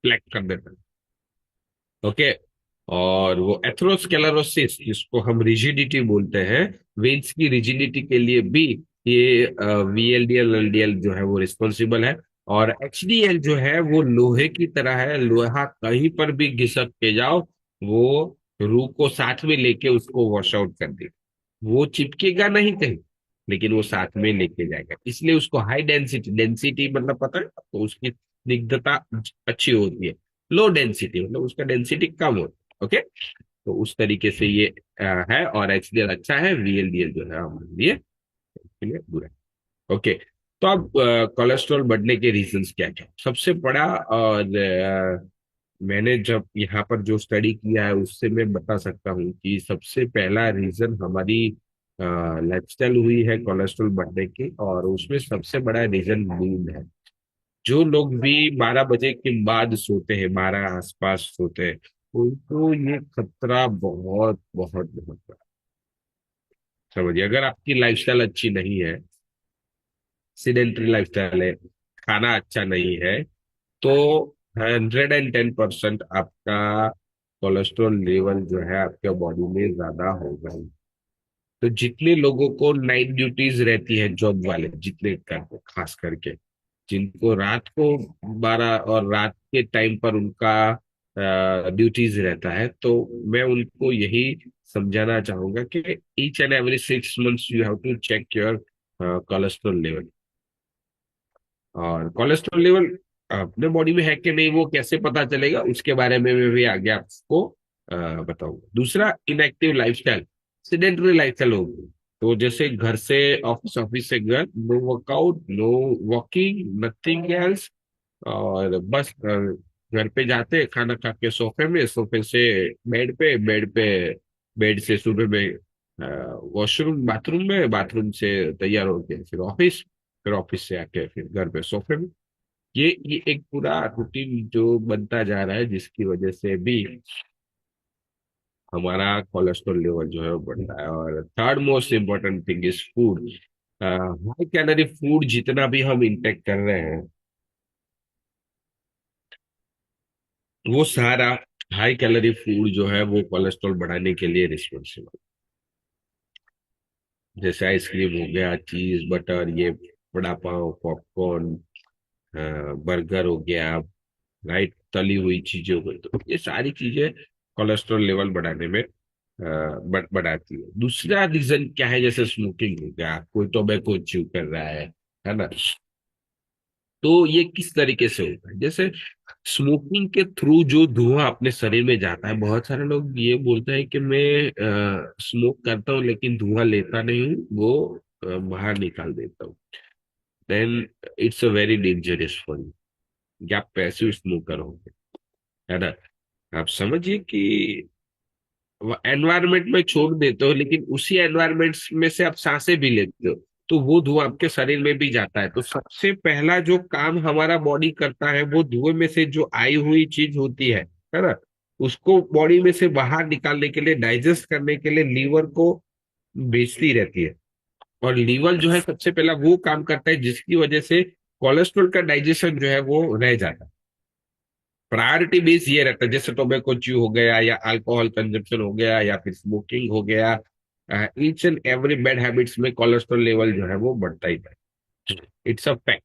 प्लेक कर देता है। ओके। और वो एथेरोस्क्लेरोसिस जिसको हम रिजिडिटी बोलते हैं, वेन्स की रिजिडिटी के लिए भी ये वीएलडीएल एलडीएल जो है वो रिस्पॉन्सिबल है। और एचडीएल जो है वो लोहे की तरह है, लोहा कहीं पर भी घिसक के जाओ, वो रूह को साथ में लेके उसको वॉश आउट कर दे। वो चिपकेगा नहीं कहीं, लेकिन वो साथ में लेके जाएगा, इसलिए उसको हाई डेंसिटी, डेंसिटी मतलब पता है तो उसकी स्निग्धता अच्छी होती है। लो डेंसिटी मतलब उसका डेंसिटी कम होता है। ओके। तो उस तरीके से ये है, और एचडीएल अच्छा है, वीएलडीएल जो है हमारे लिए इसके लिए बुरा है। ओके। तो अब कोलेस्ट्रॉल बढ़ने के रीजंस क्या क्या, सबसे बड़ा, और मैंने जब यहाँ पर जो स्टडी किया है उससे मैं बता सकता हूँ कि सबसे पहला रीजन हमारी लाइफस्टाइल हुई है कोलेस्ट्रॉल बढ़ने की, और उसमें सबसे बड़ा रीजन नींद है। जो लोग भी 12 बजे के बाद सोते हैं, 12 आसपास सोते हैं, उनको ये खतरा बहुत बहुत बहुत बड़ा। समझिए, अगर आपकी लाइफस्टाइल अच्छी नहीं है, सीडेंटरी लाइफस्टाइल है, खाना अच्छा नहीं है, तो 110% आपका कोलेस्ट्रॉल लेवल जो है आपके बॉडी में ज्यादा होगा ही। तो जितने लोगों को नाइट ड्यूटीज रहती है, जॉब वाले जितने करते, खास करके जिनको रात को 12 और रात के टाइम पर उनका ड्यूटीज रहता है, तो मैं उनको यही समझाना चाहूंगा कि each and every 6 months you have to check your cholesterol level. और कोलेस्ट्रॉल लेवल अपने बॉडी में है कि नहीं वो कैसे पता चलेगा, उसके बारे में मैं भी आगे आपको बताऊंगा। दूसरा, इनएक्टिव लाइफस्टाइल, सेडेंटरी लाइफस्टाइल होगी। तो जैसे घर से ऑफिस, ऑफिस से घर, no workout, no walking, nothing else, और बस घर पे जाते, खाना खा के सोफे में, सोफे से बेड पे, बेड पे, बेड से सुबह में वॉशरूम, बाथरूम में, बाथरूम से तैयार होके फिर ऑफिस, फिर ऑफिस से आके फिर घर पे सोफे में। ये एक पूरा रूटीन जो बनता जा रहा है, जिसकी वजह से भी हमारा कोलेस्ट्रॉल लेवल जो है वो बढ़ रहा है। और third most important thing is food. High calorie food जितना भी हम इंटेक कर रहे हैं, वो सारा हाई कैलोरी फूड जो है वो कोलेस्ट्रॉल बढ़ाने के लिए रिस्पॉन्सिबल। जैसे आइसक्रीम हो गया, चीज, बटर, ये वड़ा पाव, पॉपकॉर्न, बर्गर हो गया, राइट, तली हुई चीजें हो गई, तो ये सारी चीजें कोलेस्ट्रॉल लेवल बढ़ाने में बढ़ाती है। दूसरा रीजन क्या है, जैसे स्मोकिंग हो गया, कोई टोबैको च्यू कर रहा है ना, तो ये किस तरीके से होता है, जैसे स्मोकिंग के थ्रू जो धुआं अपने शरीर में जाता है, बहुत सारे लोग ये बोलते हैं कि मैं स्मोक करता हूँ लेकिन धुआं लेता नहीं हूँ, वो बाहर निकाल देता हूँ। Then it's a very dangerous for you, कि आप पैसिव स्मोकर होंगे, है ना। आप समझिए कि एनवायरमेंट में छोड़ देते हो, लेकिन उसी एनवायरमेंट में से आप सांसें भी लेते हो, तो वो धुआं आपके शरीर में भी जाता है। तो सबसे पहला जो काम हमारा बॉडी करता है, वो धुएं में से जो आई हुई चीज होती है ना, उसको बॉडी में से बाहर निकालने के लिए, डाइजेस्ट करने के लिए लीवर को भेजती रहती है। और लीवर जो है सबसे पहला वो काम करता है जिसकी वजह से कोलेस्ट्रॉल का डाइजेशन जो है वो रह जाता है। प्रायोरिटी बेस ये रहता है, जैसे टोबैको च्यू हो गया, या अल्कोहल कंजप्शन हो गया, या फिर स्मोकिंग हो गया, each and every bad habits में कोलेस्ट्रॉल लेवल जो है वो बढ़ता ही है। इट्स अ फैक्ट,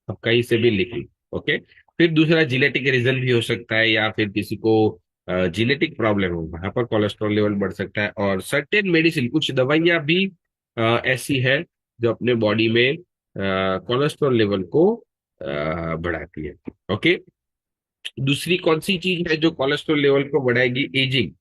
अब कहीं से भी लिख ली। ओके। फिर दूसरा जेनेटिक रीजन भी हो सकता है, या फिर किसी को जेनेटिक प्रॉब्लम हो, वहां पर कोलेस्ट्रॉल लेवल बढ़ सकता है। और सर्टेन मेडिसिन, कुछ दवाइयां भी ऐसी है जो अपने बॉडी में कोलेस्ट्रॉल लेवल को बढ़ाती है। ओके। दूसरी कौन सी चीज है जो कोलेस्ट्रॉल लेवल को बढ़ाएगी? एजिंग।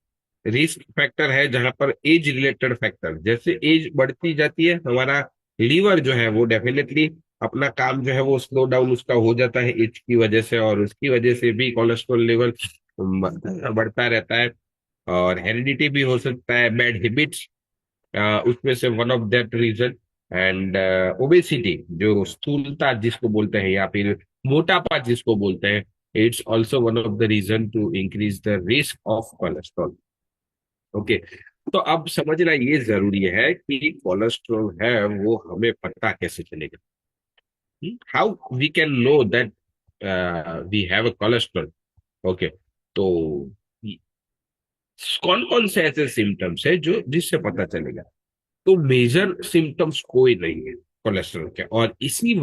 रिस्क फैक्टर है जहां पर एज रिलेटेड फैक्टर, जैसे एज बढ़ती जाती है हमारा लीवर जो है वो डेफिनेटली अपना काम जो है वो स्लो डाउन उसका हो जाता है एज की वजह से, और उसकी वजह से भी कोलेस्ट्रॉल लेवल बढ़ता रहता है। और हेरिडिटी भी हो सकता है, बैड हैबिट्स उसमें से one of that reason. And obesity जो स्थूलता जिसको बोलते हैं या फिर मोटापा जिसको बोलते हैं, it's also one of the reason to increase the risk of cholesterol. Okay, तो अब समझना ये जरूरी है कि कोलेस्ट्रॉल है वो हमें पता कैसे चलेगा, how we can know that we have a cholesterol. Okay, तो कौन कौन से ऐसे सिम्टम्स है जो जिससे पता चलेगा? तो मेजर सिम्टम्स कोई नहीं है कोलेस्ट्रॉल के, और इसी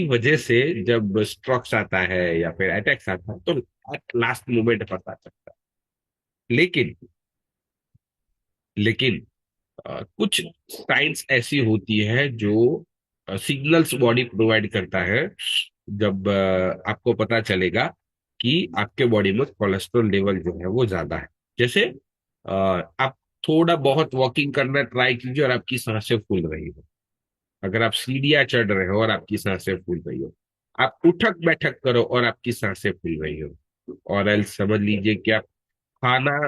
वजह से जब स्ट्रोक्स आता है या फिर अटैक्स आता है तो लास्ट मोमेंट पता चलता है। लेकिन कुछ साइंस ऐसी होती है जो सिग्नल्स बॉडी प्रोवाइड करता है, जब आपको पता चलेगा कि आपके बॉडी में कोलेस्ट्रॉल लेवल जो है वो ज्यादा है। जैसे आप थोड़ा बहुत वॉकिंग करना ट्राई कीजिए और आपकी सांसें फूल रही हो, अगर आप सीढ़ियां चढ़ रहे हो और आपकी सांसें फूल रही हो, आप उठक बैठक करो और आपकी सांसें फूल रही हो, और एल्स समझ लीजिए कि आप खाना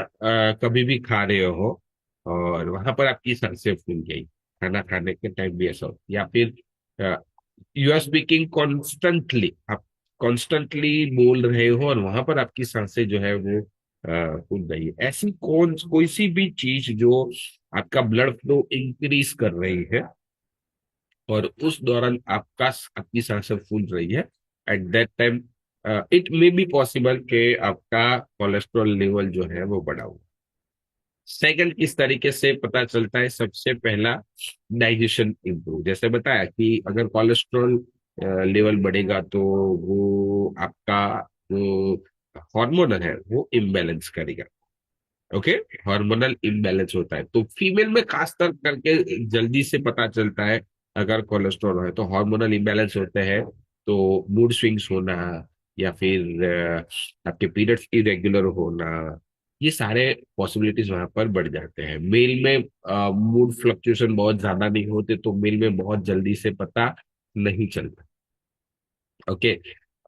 कभी भी खा रहे हो और वहां पर आपकी सांसें फूल गई, खाना खाने के टाइम भी ऐसा हो, या फिर यू आर स्पीकिंग कॉन्स्टेंटली, आप कॉन्स्टेंटली बोल रहे हो और वहां पर आपकी सांसें जो है वो फूल रही है, ऐसी कोई सी भी चीज जो आपका ब्लड फ्लो इंक्रीज कर रही है और उस दौरान आपकी सांसें फूल रही है, at that time it may be possible कि आपका कोलेस्ट्रॉल लेवल जो है वो बढ़ा हुआ। सेकंड, किस तरीके से पता चलता है? सबसे पहला, डाइजेशन इंप्रूव। जैसे बताया कि अगर कोलेस्ट्रॉल लेवल बढ़ेगा तो वो आपका जो हार्मोनल है वो इम्बैलेंस करेगा। ओके, हार्मोनल इम्बैलेंस होता है तो फीमेल में खासकर करके जल्दी से पता चलता है अगर कोलेस्ट्रॉल है तो। हार्मोनल इम्बैलेंस होते हैं तो मूड स्विंग्स होना या फिर आपके पीरियड्स इरेगुलर होना, ये सारे पॉसिबिलिटीज वहां पर बढ़ जाते हैं। मेल में मूड फ्लक्चुएशन बहुत ज्यादा नहीं होते तो मेल में बहुत जल्दी से पता नहीं चलता। ओके,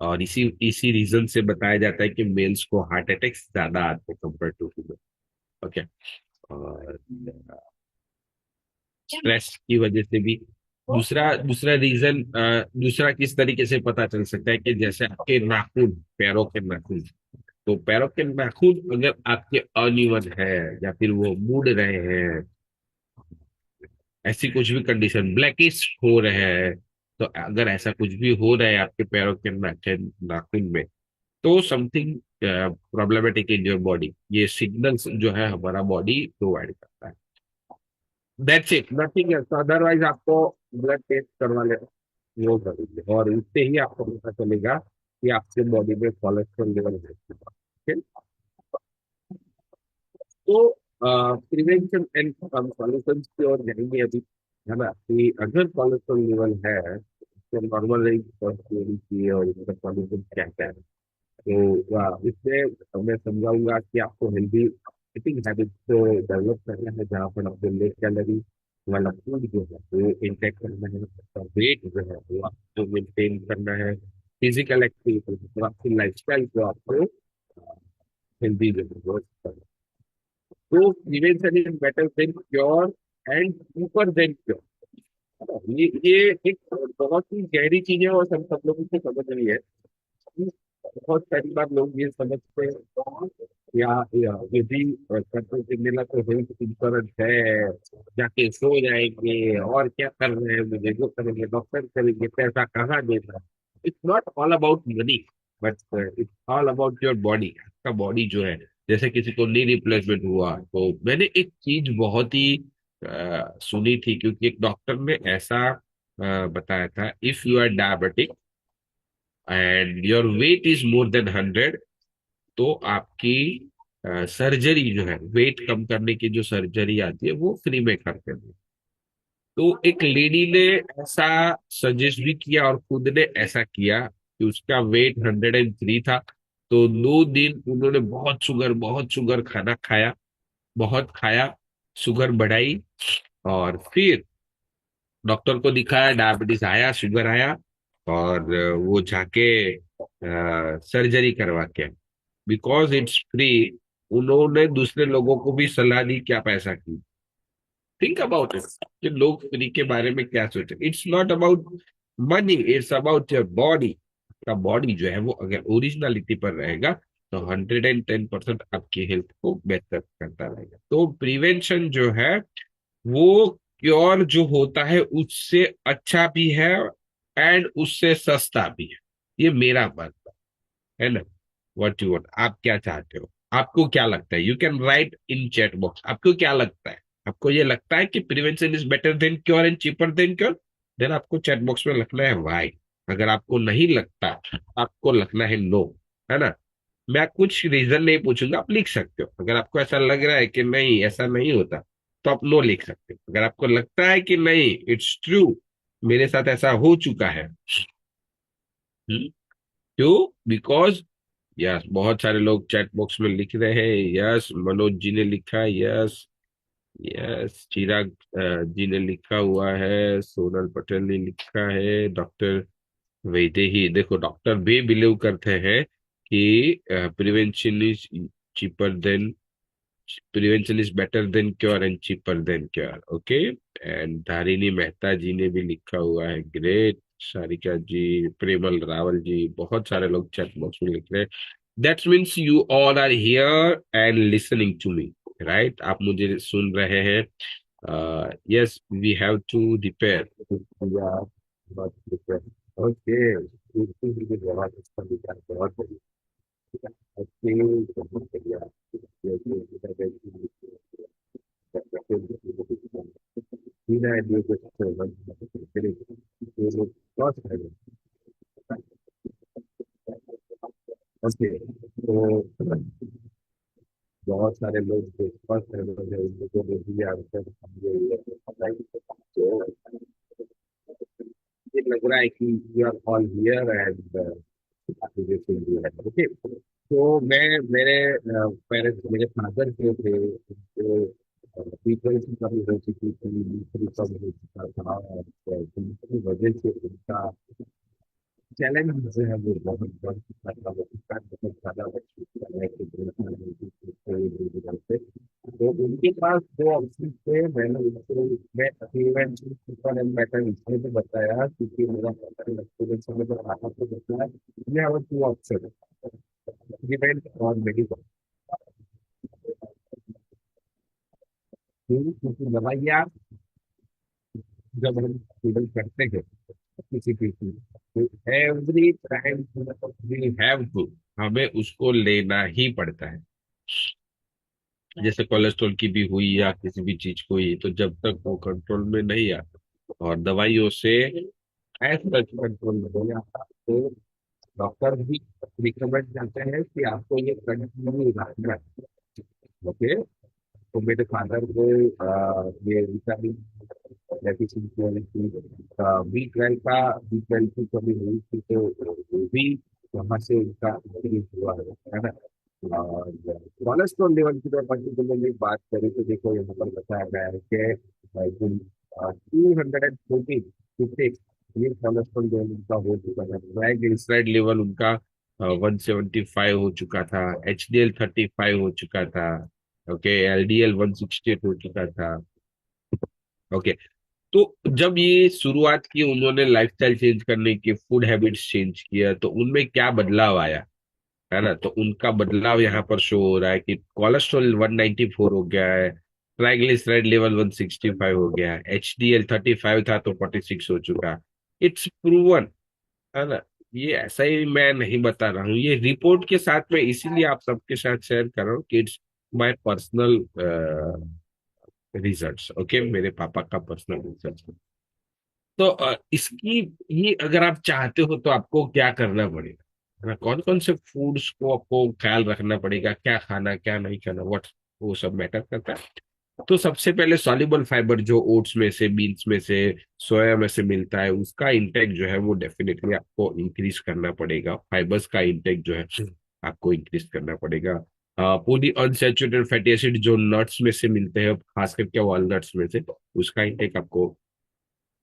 और इसी इसी रीजन से बताया जाता है कि मेल्स को हार्ट अटैक्स ज्यादा आते हैं कंपेयर टू फीमेल। ओके, और स्ट्रेस की वजह से भी। दूसरा दूसरा रीजन, दूसरा किस तरीके से पता चल सकता है कि जैसे आपके नाखून, पैरों के नाखून, तो पैरों के नाखून अगर आपके अनिवन है या फिर वो मुड़ रहे हैं, ऐसी कुछ भी कंडीशन, ब्लैकिश हो रहे हैं, तो अगर ऐसा कुछ भी हो रहा है आपके पैरों के नाखून में, तो something problematic in your body, ये सिग्नल्स जो है हमारा बॉडी प्रोवाइड करता है। That's it, nothing else. Otherwise आपको ब्लड टेस्ट करवा लेना वो जरूरी है, और इससे ही आपको पता चलेगा कि आपके बॉडी में कोलेस्ट्रॉल लेवल है। ठीक है? तो प्रिवेंशन एंड सॉल्यूशंस की ओर जाएंगे अभी, है ना, कि अगर कोलेस्ट्रॉल लेवल है तो नॉर्मल रेंज होनी चाहिए और इसका सॉल्यूशन क्या क्या है। तो इसमें मैं समझाऊंगा कि आपको हेल्दी ईटिंग हैबिट्स को डेवलप करना है, जहाँ पर आपको लो कैलोरी वाला फूड जो है वो इंटेक करना है, आपका वेट जो है वो आपको मेंटेन करना है, फिजिकल एक्टिविटी तो आपकी लाइफस्टाइल को आपको हेल्दी जो है वो करना है। तो prevention is better than cure and ऊपर देन क्योर। ये एक बहुत ही गहरी चीज है और सब लोगों को समझ नहीं है। बहुत सारी बार लोग ये समझते हैं या यदि करते जिम्मेला तो हेल्थ इंश्योरेंस है, जाके सो जाएंगे और क्या कर रहे हैं, मुझे जो करेंगे डॉक्टर करेंगे, पैसा कहाँ देना। It's not all about money, but it's all about your body. आपका बॉडी जो है, जैसे किसी को नी रिप्लेसमेंट हुआ, तो मैंने एक चीज बहुत ही सुनी थी, क्योंकि एक डॉक्टर ने ऐसा बताया था, if you are diabetic and your weight is more than 100, तो आपकी सर्जरी जो है, वेट कम करने की जो सर्जरी आती है वो फ्री में करते हैं। तो एक लेडी ने ऐसा सजेस्ट भी किया और खुद ने ऐसा किया कि उसका वेट 103 था, तो 2 दिन उन्होंने बहुत शुगर खाना खाया, बहुत खाया, शुगर बढ़ाई, और फिर डॉक्टर को दिखाया, डायबिटीज आया, शुगर आया, और वो जाके सर्जरी करवा के, बिकॉज इट्स फ्री, उन्होंने दूसरे लोगों को भी सलाह दी क्या पैसा की। थिंक अबाउट इट कि लोग फ्री के बारे में क्या सोचे। It's not about money, it's about your body. का बॉडी जो है वो अगर ओरिजिनलिटी पर रहेगा तो 110% आपकी हेल्थ को बेहतर करता रहेगा। तो प्रिवेंशन जो है वो क्योर जो होता है उससे अच्छा भी है एंड उससे सस्ता भी है। ये मेरा बात है ना। व्हाट यू वांट, आप क्या चाहते हो, आपको क्या लगता है? You can write in chat box, आपको क्या लगता है? आपको ये लगता है कि prevention is better than cure and cheaper than cure? Then आपको चैट बॉक्स में लिखना है वाई। अगर आपको नहीं लगता, आपको लिखना है नो, है ना। मैं कुछ रीजन नहीं पूछूंगा, आप लिख सकते हो। अगर आपको ऐसा लग रहा है कि नहीं ऐसा नहीं होता, तो आप नो लिख सकते हो। अगर आपको लगता है कि नहीं इट्स ट्रू, मेरे साथ ऐसा हो चुका है, क्यों? बिकॉज यस, बहुत सारे लोग चैट बॉक्स में लिख रहे हैं। यस, मनोज जी ने लिखा है, यस। यस, चिराग जी ने लिखा हुआ है, सोनल पटेल ने लिखा है, डॉक्टर वैदेही, देखो डॉक्टर भी बिलीव करते हैं कि prevention is cheaper than prevention is better than cure and cheaper than cure. Okay, and Dharini Mehta ji ने भी लिखा हुआ है, ग्रेट। सारिका जी, प्रेमल रावल जी, बहुत सारे लोग चैट बॉक्स में लिख रहे हैं। That means you all are here and listening to me, right? आप मुझे सुन रहे हैं। Yes, we have to repair. Okay, बहुत अच्छा विचार, बहुत बढ़िया। बहुत बढ़िया। बिना एजुकेशन ओके, तो बहुत सारे लोग जो फर्स्ट है उनको भी आंसर ये लग रहा है कि you are all here and okay. तो मैं मेरे पेरेंट्स, मेरे फादर जो थे उनको फ्रीक्वेंसी कमी हो चुकी थी, दूसरी कम हो चुका था, और दूसरी वजह से उनका चैलेंज जो है वो बहुत बहुत ज्यादा करने के लिए। तो उनके पास दो ऑप्शन थे, मैंने उनको मैं प्रिवेंशन सुपर एंड बेटर इसलिए भी बताया क्योंकि मेरा एक्सपीरियंस में तो आता तो बताया ये हमारे टू ऑप्शन प्रिवेंट और मेडिकल। क्योंकि दवाइयाँ जब हम प्रिवेंट करते हैं किसी चीज की, तो every time we have to, हमें उसको लेना ही पड़ता है। जैसे कोलेस्ट्रॉल की भी हुई या किसी भी चीज को हुई, तो जब तक वो कंट्रोल में नहीं आता और दवाइयों से ऐसा कंट्रोल में नहीं आता, तो डॉक्टर भी रिकमेंड करते हैं कि आपको ये कंटिन्यू रखना है। ओके, तो मेरे फादर को ये विटामिन डेफिशिएंसी वाली थी, B12 का, B12 की कमी हुई थी, तो वो भी वहां से उनका इंक्रीज हुआ है ना। और कोलेस्ट्रॉल लेवल की तो पर्टिकुलरली बात करें तो देखो यहाँ पर बताया गया है कि 214 ये कोलेस्ट्रॉल लेवल उनका हो चुका था। ट्राइग्लिसराइड लेवल उनका 175 हो चुका था, HDL 35 हो चुका था, ओके, LDL 168 हो चुका था। ओके, तो जब ये शुरुआत की उन्होंने लाइफस्टाइल चेंज करने की, फूड हैबिट्स चेंज किया, तो उनमें क्या बदलाव आया, है ना। तो उनका बदलाव यहाँ पर शो हो रहा है कि कोलेस्ट्रॉल 194 हो गया है, ट्राइग्लिसराइड लेवल 165 हो गया है, HDL 35 था तो 46 हो चुका। इट्स प्रूवन, है ना। ये ऐसा ही मैं नहीं बता रहा हूँ, ये रिपोर्ट के साथ में इसीलिए आप सबके साथ शेयर कर रहा हूँ कि it's my personal research. Okay, मेरे पापा का पर्सनल रिसर्च। तो इसकी ही अगर आप चाहते हो तो आपको क्या करना पड़ेगा, है ना? कौन कौन से फूड्स को आपको ख्याल रखना पड़ेगा, क्या खाना क्या नहीं खाना, व्हाट, वो सब मैटर करता है। तो सबसे पहले सॉल्युबल फाइबर जो ओट्स में से, बीन्स में से, सोया में से मिलता है, उसका इंटेक जो है वो डेफिनेटली आपको इंक्रीज करना पड़ेगा। फाइबर्स का इंटेक जो है आपको इंक्रीज करना पड़ेगा। पूरी अनसैचुरेटेड फैटी एसिड जो नट्स में से मिलते हैं, खास करके वॉलनट्स में से, उसका इंटेक आपको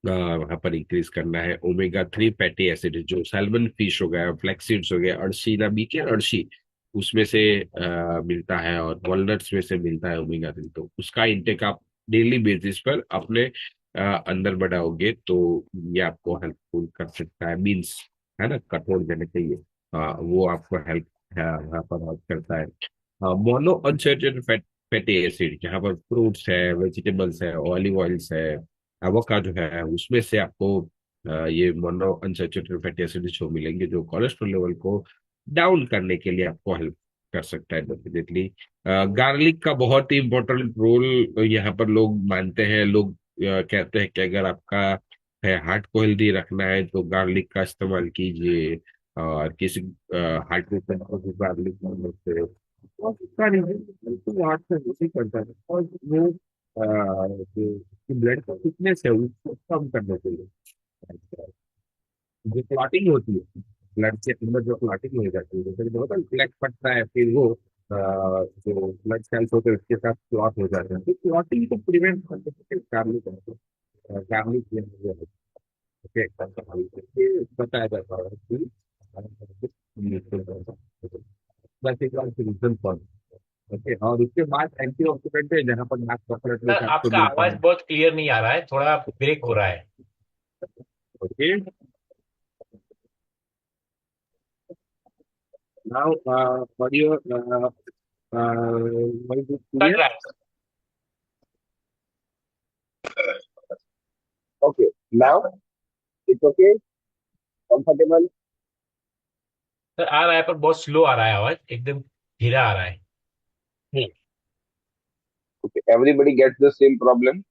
वहां पर इंक्रीज करना है। ओमेगा 3 फैटी एसिड जो सैल्मन फिश हो गया, फ्लैक्सीड्स हो गया, अड़सी ना बीके अड़सी, उसमें से मिलता है, और वॉलनट्स में से मिलता है ओमेगा 3। तो उसका इंटेक आप डेली बेसिस पर अपने अंदर बढ़ाओगे तो ये आपको हेल्पफुल कर सकता है। मीन्स है ना, कठोर देने चाहिए, वो आपको हेल्प वहाँ पर हेल्प करता है। मोनो अनसैचुरेटेड फैटी एसिड जहाँ पर फ्रूट्स है, वेजिटेबल्स है, ऑलिव ऑयल्स है, एवोकाडो है, उसमें से आपको ये मोनो अनसैचुरेटेड फैटी एसिड जो मिलेंगे, जो कोलेस्ट्रॉल लेवल को डाउन करने के लिए आपको हेल्प कर सकता है डेफिनेटली। गार्लिक का बहुत ही इंपॉर्टेंट रोल यहाँ पर लोग मानते हैं। लोग कहते हैं कि अगर आपका है हार्ट को हेल्दी रखना है तो गार्लिक का इस्तेमाल कीजिए, और किसी हार्ट पेशेंट को भी गार्लिक से, और उसका रीजन बिल्कुल हार्ट से उसी करता है, और वो जो ब्लड का थिकनेस है उसको कम करने के लिए, जो क्लॉटिंग होती है ब्लड के अंदर, जो क्लॉटिंग हो जाती है, जैसे जो होता है ब्लड फटता है, फिर वो जो ब्लड सेल्स होते हैं उसके साथ क्लॉट हो जाते हैं, तो क्लॉटिंग को प्रिवेंट करने के लिए गार्लिक गार्लिक ओके बताया जाता है कि बस एक और रीजन फॉर, ओके। और उसके बाद एंटीऑक्सीडेंट है जहाँ पर डार्क चॉकलेट में सर आपको आपका मिलता आवाज है। बहुत क्लियर नहीं आ रहा है, थोड़ा ब्रेक हो रहा है। Okay, now audio voice is cut clear. रहा है। Okay, now it's okay, comfortable. Sir आ रहा है पर बहुत स्लो आ रहा है, आवाज एकदम धीरा आ रहा है। Okay, everybody gets the same problem.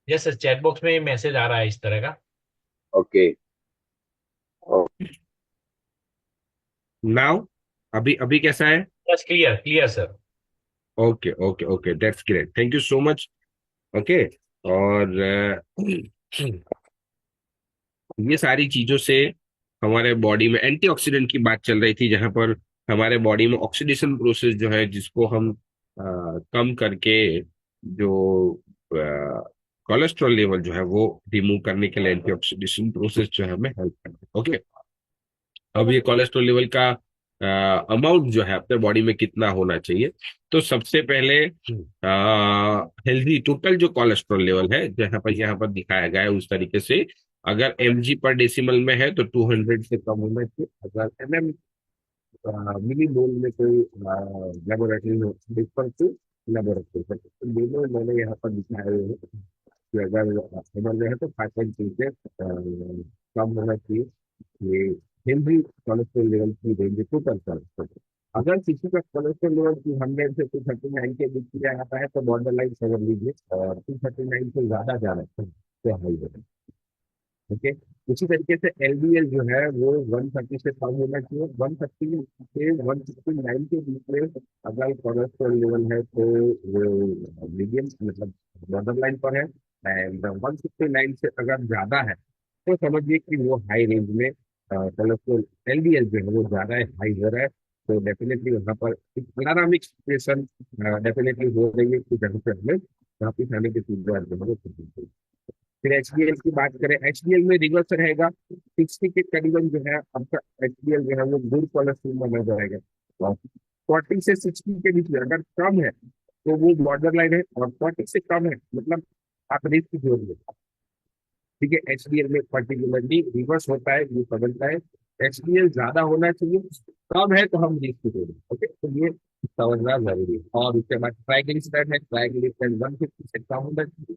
Yes sir, chat box में मैसेज आ रहा है इस तरह का। ओके, नाउ अभी अभी कैसा है? बस clear clear sir. Okay okay okay, that's great, thank you so much. Okay, और ये सारी चीजों से हमारे बॉडी में एंटीऑक्सीडेंट की बात चल रही थी, जहां पर हमारे बॉडी में ऑक्सीडेशन प्रोसेस जो है, जिसको हम कम करके जो कोलेस्ट्रॉल लेवल जो है वो रिमूव करने के लिए एंटीऑक्सीडेशन प्रोसेस जो है हमें हेल्प करता है। ओके, अब ये कोलेस्ट्रॉल लेवल का अमाउंट जो है अपने बॉडी में कितना होना चाहिए, तो सबसे पहले हेल्दी टोटल जो कोलेस्ट्रॉल लेवल है, जहां पर यहाँ पर दिखाया गया है उस तरीके से, अगर mg/डेसिमल में है तो 200 से कम होना चाहिए। अगर मिली मोल में कोई लेबोरेटरी हो, लेबोरेटरी, तो दोनों मैंने यहाँ पर दिखाए हुए हैं कि अगर एमएल में है तो 5.2 से कम होना चाहिए। ये हेल्दी कोलेस्ट्रॉल लेवल की रेंज है, टोटल कोलेस्ट्रॉल। अगर किसी का कोलेस्ट्रॉल लेवल 200 से 239 के बीच में आता है तो बॉर्डर लाइन समझ लीजिए, और 239 से ज्यादा जा रहा है तो हाई है। ओके, उसी तरीके से एलडीएल जो है वो 130 से कम होना चाहिए। 130 से 169 के बीच में अगर कोलेस्ट्रॉल लेवल है तो वो मीडियम, मतलब बॉर्डर लाइन पर है। एंड 169 से अगर ज्यादा है तो समझिए कि वो हाई रेंज में कोलेस्ट्रॉल एलडीएल जो है वो ज्यादा है, हाई हो रहा है। तो डेफिनेटली वहाँ पर एक अलार्मिक सिचुएशन डेफिनेटली हो रही है कि जहाँ पे हमें वापिस आने की सुविधा जो है वो करनी चाहिए। फिर एचडीएल की बात करें, एचडीएल में रिवर्स रहेगा, 60 के करीबन जो है आपका एचडीएल जो है वो गुड कोलेस्ट्रॉल माना जाएगा। और 40 से 60 के बीच में अगर कम है तो वो बॉर्डर लाइन है, और 40 से कम है मतलब आप रिस्क जोन में। ठीक है, एचडीएल में पर्टिकुलरली रिवर्स होता है, ये समझता है। एचडीएल ज्यादा होना चाहिए, कम है तो हम रिस्क जोन में। ओके, तो ये समझना जरूरी है। और उसके बाद ट्राइग्लिसराइड है, ट्राइग्लिसराइड 150 से कम होना चाहिए।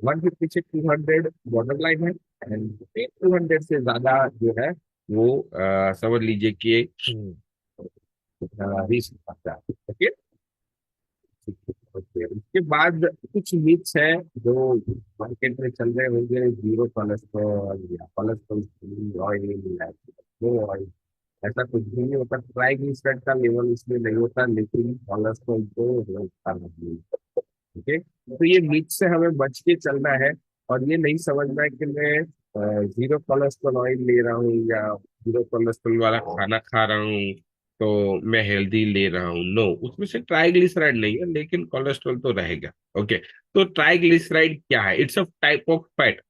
150 से 200 बॉर्डर लाइन है, एंड 200 से ज्यादा जो है वो समझ लीजिए कि रिस्क आता है। ओके, उसके बाद कुछ मिथ्स है जो मार्केट में चल रहे होंगे, जीरो कोलेस्ट्रॉल या कोलेस्ट्रॉल फ्री ऑयल या नो ऑयल, ऐसा कुछ भी नहीं होता। ट्राइग्लिसराइड का लेवल इसमें नहीं होता, लेकिन कोलेस्ट्रॉल तो होता नहीं। ओके, तो ये मीट से हमें बच के चलना है, और ये नहीं समझना है कि मैं जीरो कोलेस्ट्रॉल ऑयल ले रहा हूँ या जीरो कोलेस्ट्रॉल वाला खाना खा रहा हूँ तो मैं हेल्दी ले रहा हूँ। नो, उसमें से ट्राइग्लिसराइड नहीं है, लेकिन कोलेस्ट्रॉल तो रहेगा। ओके, तो ट्राइग्लिसराइड क्या है? It's a type of fat.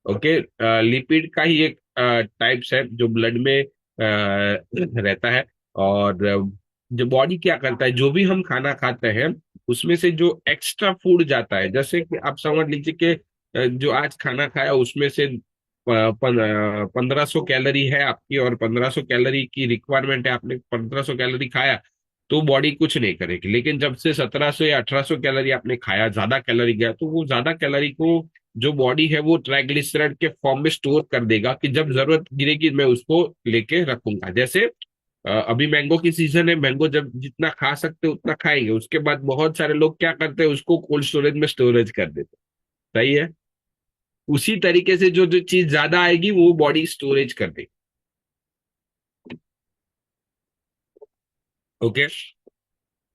Okay, lipid का ही एक टाइप्स है जो ब्लड में रहता है। और जो बॉडी क्या करता है, जो भी हम खाना खाते हैं उसमें से जो एक्स्ट्रा फूड जाता है, जैसे कि आप समझ लीजिए कि जो आज खाना खाया उसमें से 1500 कैलोरी है आपकी, और 1500 कैलोरी की रिक्वायरमेंट है, आपने 1500 कैलोरी खाया तो बॉडी कुछ नहीं करेगी। लेकिन जब से 1700 या 1800 कैलोरी आपने खाया, ज्यादा कैलोरी गया, तो वो ज्यादा कैलोरी को जो बॉडी है वो ट्राइग्लिसराइड के फॉर्म में स्टोर कर देगा कि जब जरूरत गिरेगी मैं उसको लेके रखूंगा। जैसे अभी मैंगो की सीजन है, मैंगो जब जितना खा सकते उतना खाएंगे, उसके बाद बहुत सारे लोग क्या करते हैं, उसको कोल्ड स्टोरेज में स्टोरेज कर देते हैं। सही है। उसी तरीके से जो जो चीज ज्यादा आएगी वो बॉडी स्टोरेज कर देगी। ओके,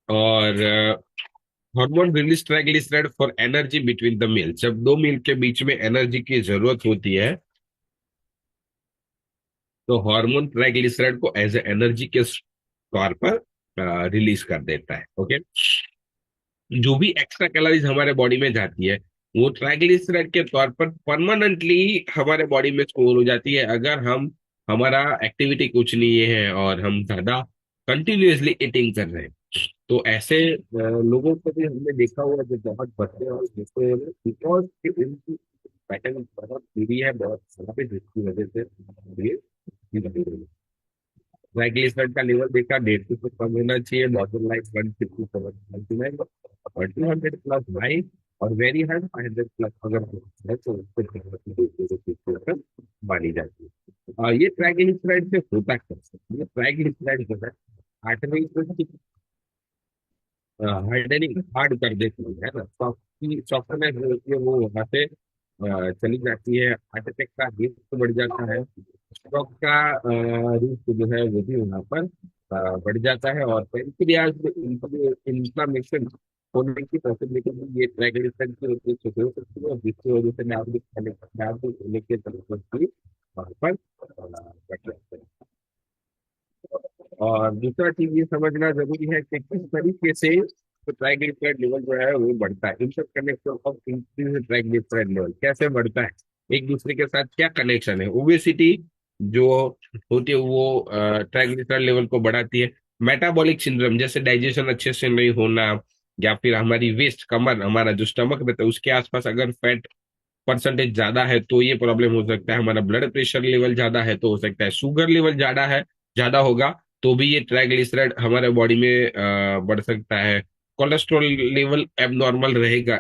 और hormone release triglyceride for energy between the meal. जब दो मील के बीच में एनर्जी की जरूरत होती है तो हार्मोन ट्राइग्लिसराइड को एज ए एनर्जी के तौर पर रिलीज कर देता है। ओके, जो भी एक्स्ट्रा कैलोरीज हमारे बॉडी में जाती है वो ट्राइग्लिसराइड के तौर पर परमानेंटली हमारे बॉडी में स्टोर हो जाती है, अगर हम हमारा एक्टिविटी कुछ नहीं है और हम ज्यादा कंटिन्यूअसली ईटिंग कर रहे हैं। तो ऐसे लोगों को भी हमने देखा हुआ जो बहुत बच्चे और जिसको बिकॉज उनकी पैटर्न बहुत बुरी है, बहुत खराब है, जिसकी वजह से ये ट्राइग्लिसराइड का लेवल देखा 150 से कम होना चाहिए, बॉर्डर लाइन 157 और 200 प्लस हाई, और वेरी हाई 500 प्लस अगर है तो उसको मानी जाती है। ये ट्राइग्लिसराइड से होता क्या है? ये ट्राइग्लिसराइड जो है आर्टरी को हार्डनिंग हार्ड कर देती है ना, सॉफ्टनेस जो होती है वो वहां से चली जाती है, हार्ट अटैक का रिस्क बढ़ जाता है, स्ट्रोक का रिस्क जो है वो भी वहां पर बढ़ जाता है, और पेनक्रियाज में इंफ्लामेशन होने की पॉसिबिलिटी भी ये ट्राइग्लिसराइड की वजह से हो सकती है, और जिसकी वजह से नाभिक होने के तरफ भी वहां पर बढ़ जाता है। और दूसरा चीज ये समझना जरूरी है कि किस तरीके से तो ट्राइग्लिसराइड लेवल जो है वो बढ़ता है। Interconnection of increase triglyceride level कैसे बढ़ता है, एक दूसरे के साथ क्या कनेक्शन है? ओबेसिटी जो होती है वो ट्राइग्लिसराइड लेवल को बढ़ाती है। मेटाबॉलिक सिंड्रोम जैसे डाइजेशन अच्छे से नहीं होना, या फिर हमारी वेस्ट कमर, हमारा जो स्टमक रहता है उसके आसपास अगर फैट परसेंटेज ज्यादा है तो ये प्रॉब्लम हो सकता है। हमारा ब्लड प्रेशर लेवल ज्यादा है तो हो सकता है, शुगर लेवल ज्यादा होगा तो भी ये ट्राइग्लिसराइड हमारे बॉडी में बढ़ सकता है। कोलेस्ट्रॉल लेवल एबनॉर्मल रहेगा,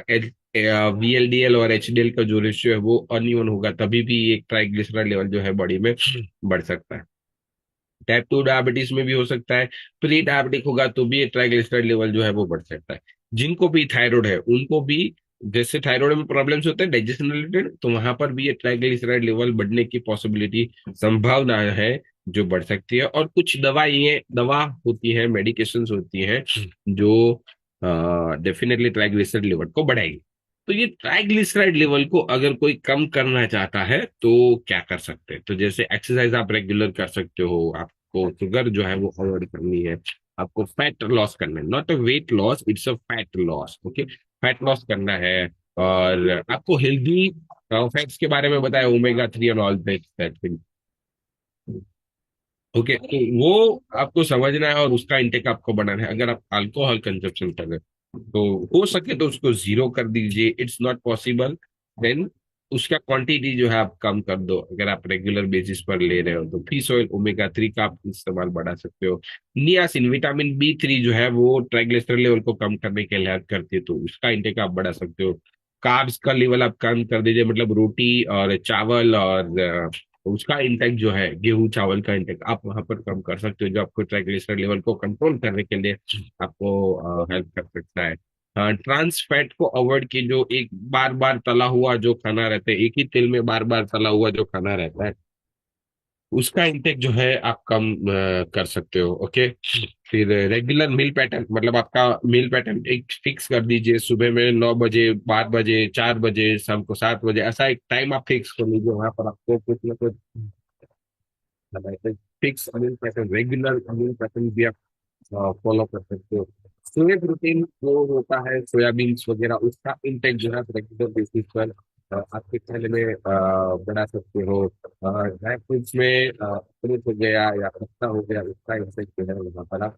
वीएलडीएल और एचडीएल का जो रेशियो है वो अनइवन होगा, तभी भी एक ट्राइग्लिसराइड लेवल जो है बॉडी में बढ़ सकता है। टाइप 2 डायबिटीज में भी हो सकता है, प्री डायबिटिक होगा तो भी ट्राइग्लिसराइड लेवल जो है वो बढ़ सकता है। जिनको भी थायराइड है उनको भी, जैसे थायराइड में प्रॉब्लम्स होते हैं डाइजेशन रिलेटेड, तो वहां पर भी ये ट्राइग्लिसराइड लेवल बढ़ने की पॉसिबिलिटी, संभावना है जो बढ़ सकती है। और कुछ दवा होती है, मेडिकेशंस होती है जो डेफिनेटली ट्राइग्लिसराइड लेवल को बढ़ाएगी। तो ये ट्राइग्लिसराइड लेवल को अगर कोई कम करना चाहता है तो क्या कर सकते हैं? तो जैसे एक्सरसाइज आप रेगुलर कर सकते हो, आपको शुगर जो है वो अवॉइड करनी है, आपको फैट लॉस करना है, not a weight loss, it's a fat loss. Okay, fat loss करना है, और आपको हेल्दी फैट्स के बारे में बताया, ओमेगा 3 और ऑल दैट। ओके, तो वो आपको समझना है और उसका इंटेक आपको बढ़ाना है। अगर आप अल्कोहल कंजप्शन कर रहे हैं तो हो सके तो उसको जीरो कर दीजिए, इट्स नॉट पॉसिबल देन उसका क्वांटिटी जो है आप कम कर दो। अगर आप रेगुलर बेसिस पर ले रहे हो तो फिश ऑयल ओमेगा 3 का आप इस्तेमाल बढ़ा सकते हो। नियासिन विटामिन B3 जो है वो ट्राइग्लिसराइड लेवल को कम करने के लिए हेल्प करती है, तो उसका इंटेक आप बढ़ा सकते हो। कार्ब्स का लेवल आप कम कर दीजिए, मतलब रोटी और चावल, और उसका इंटेक जो है गेहूं चावल का इंटेक आप वहां पर कम कर सकते हो, जो आपको ट्राइग्लिसराइड लेवल को कंट्रोल करने के लिए आपको हेल्प कर सकता है। ट्रांस फैट को अवॉइड की, जो एक बार बार तला हुआ जो खाना रहता है, एक ही तेल में बार बार तला हुआ जो खाना रहता है, उसका इंटेक जो है आप कम कर सकते हो। ओके, फिर रेगुलर मील पैटर्न, मतलब आपका मील पैटर्न एक फिक्स कर दीजिए, सुबह में 9 बजे, 8 बजे, 4 बजे, शाम को 7 बजे, ऐसा एक टाइम आप फिक्स कर लीजिए, वहां पर आपको कुछ ना कुछ फिक्स मील पैटर्न, रेगुलर मील पैटर्न भी आप फॉलो कर सकते हो। सोया प्रोटीन जो होता है, सोयाबीन्स वगैरह, उसका इंटेक जो है रेगुलर बेसिस पर आपके खाने में बढ़ा सकते हो। ड्राई फ्रूट्स में अखरोट हो गया या पिस्ता हो गया, उसका इंटेक जो है वहाँ पर आप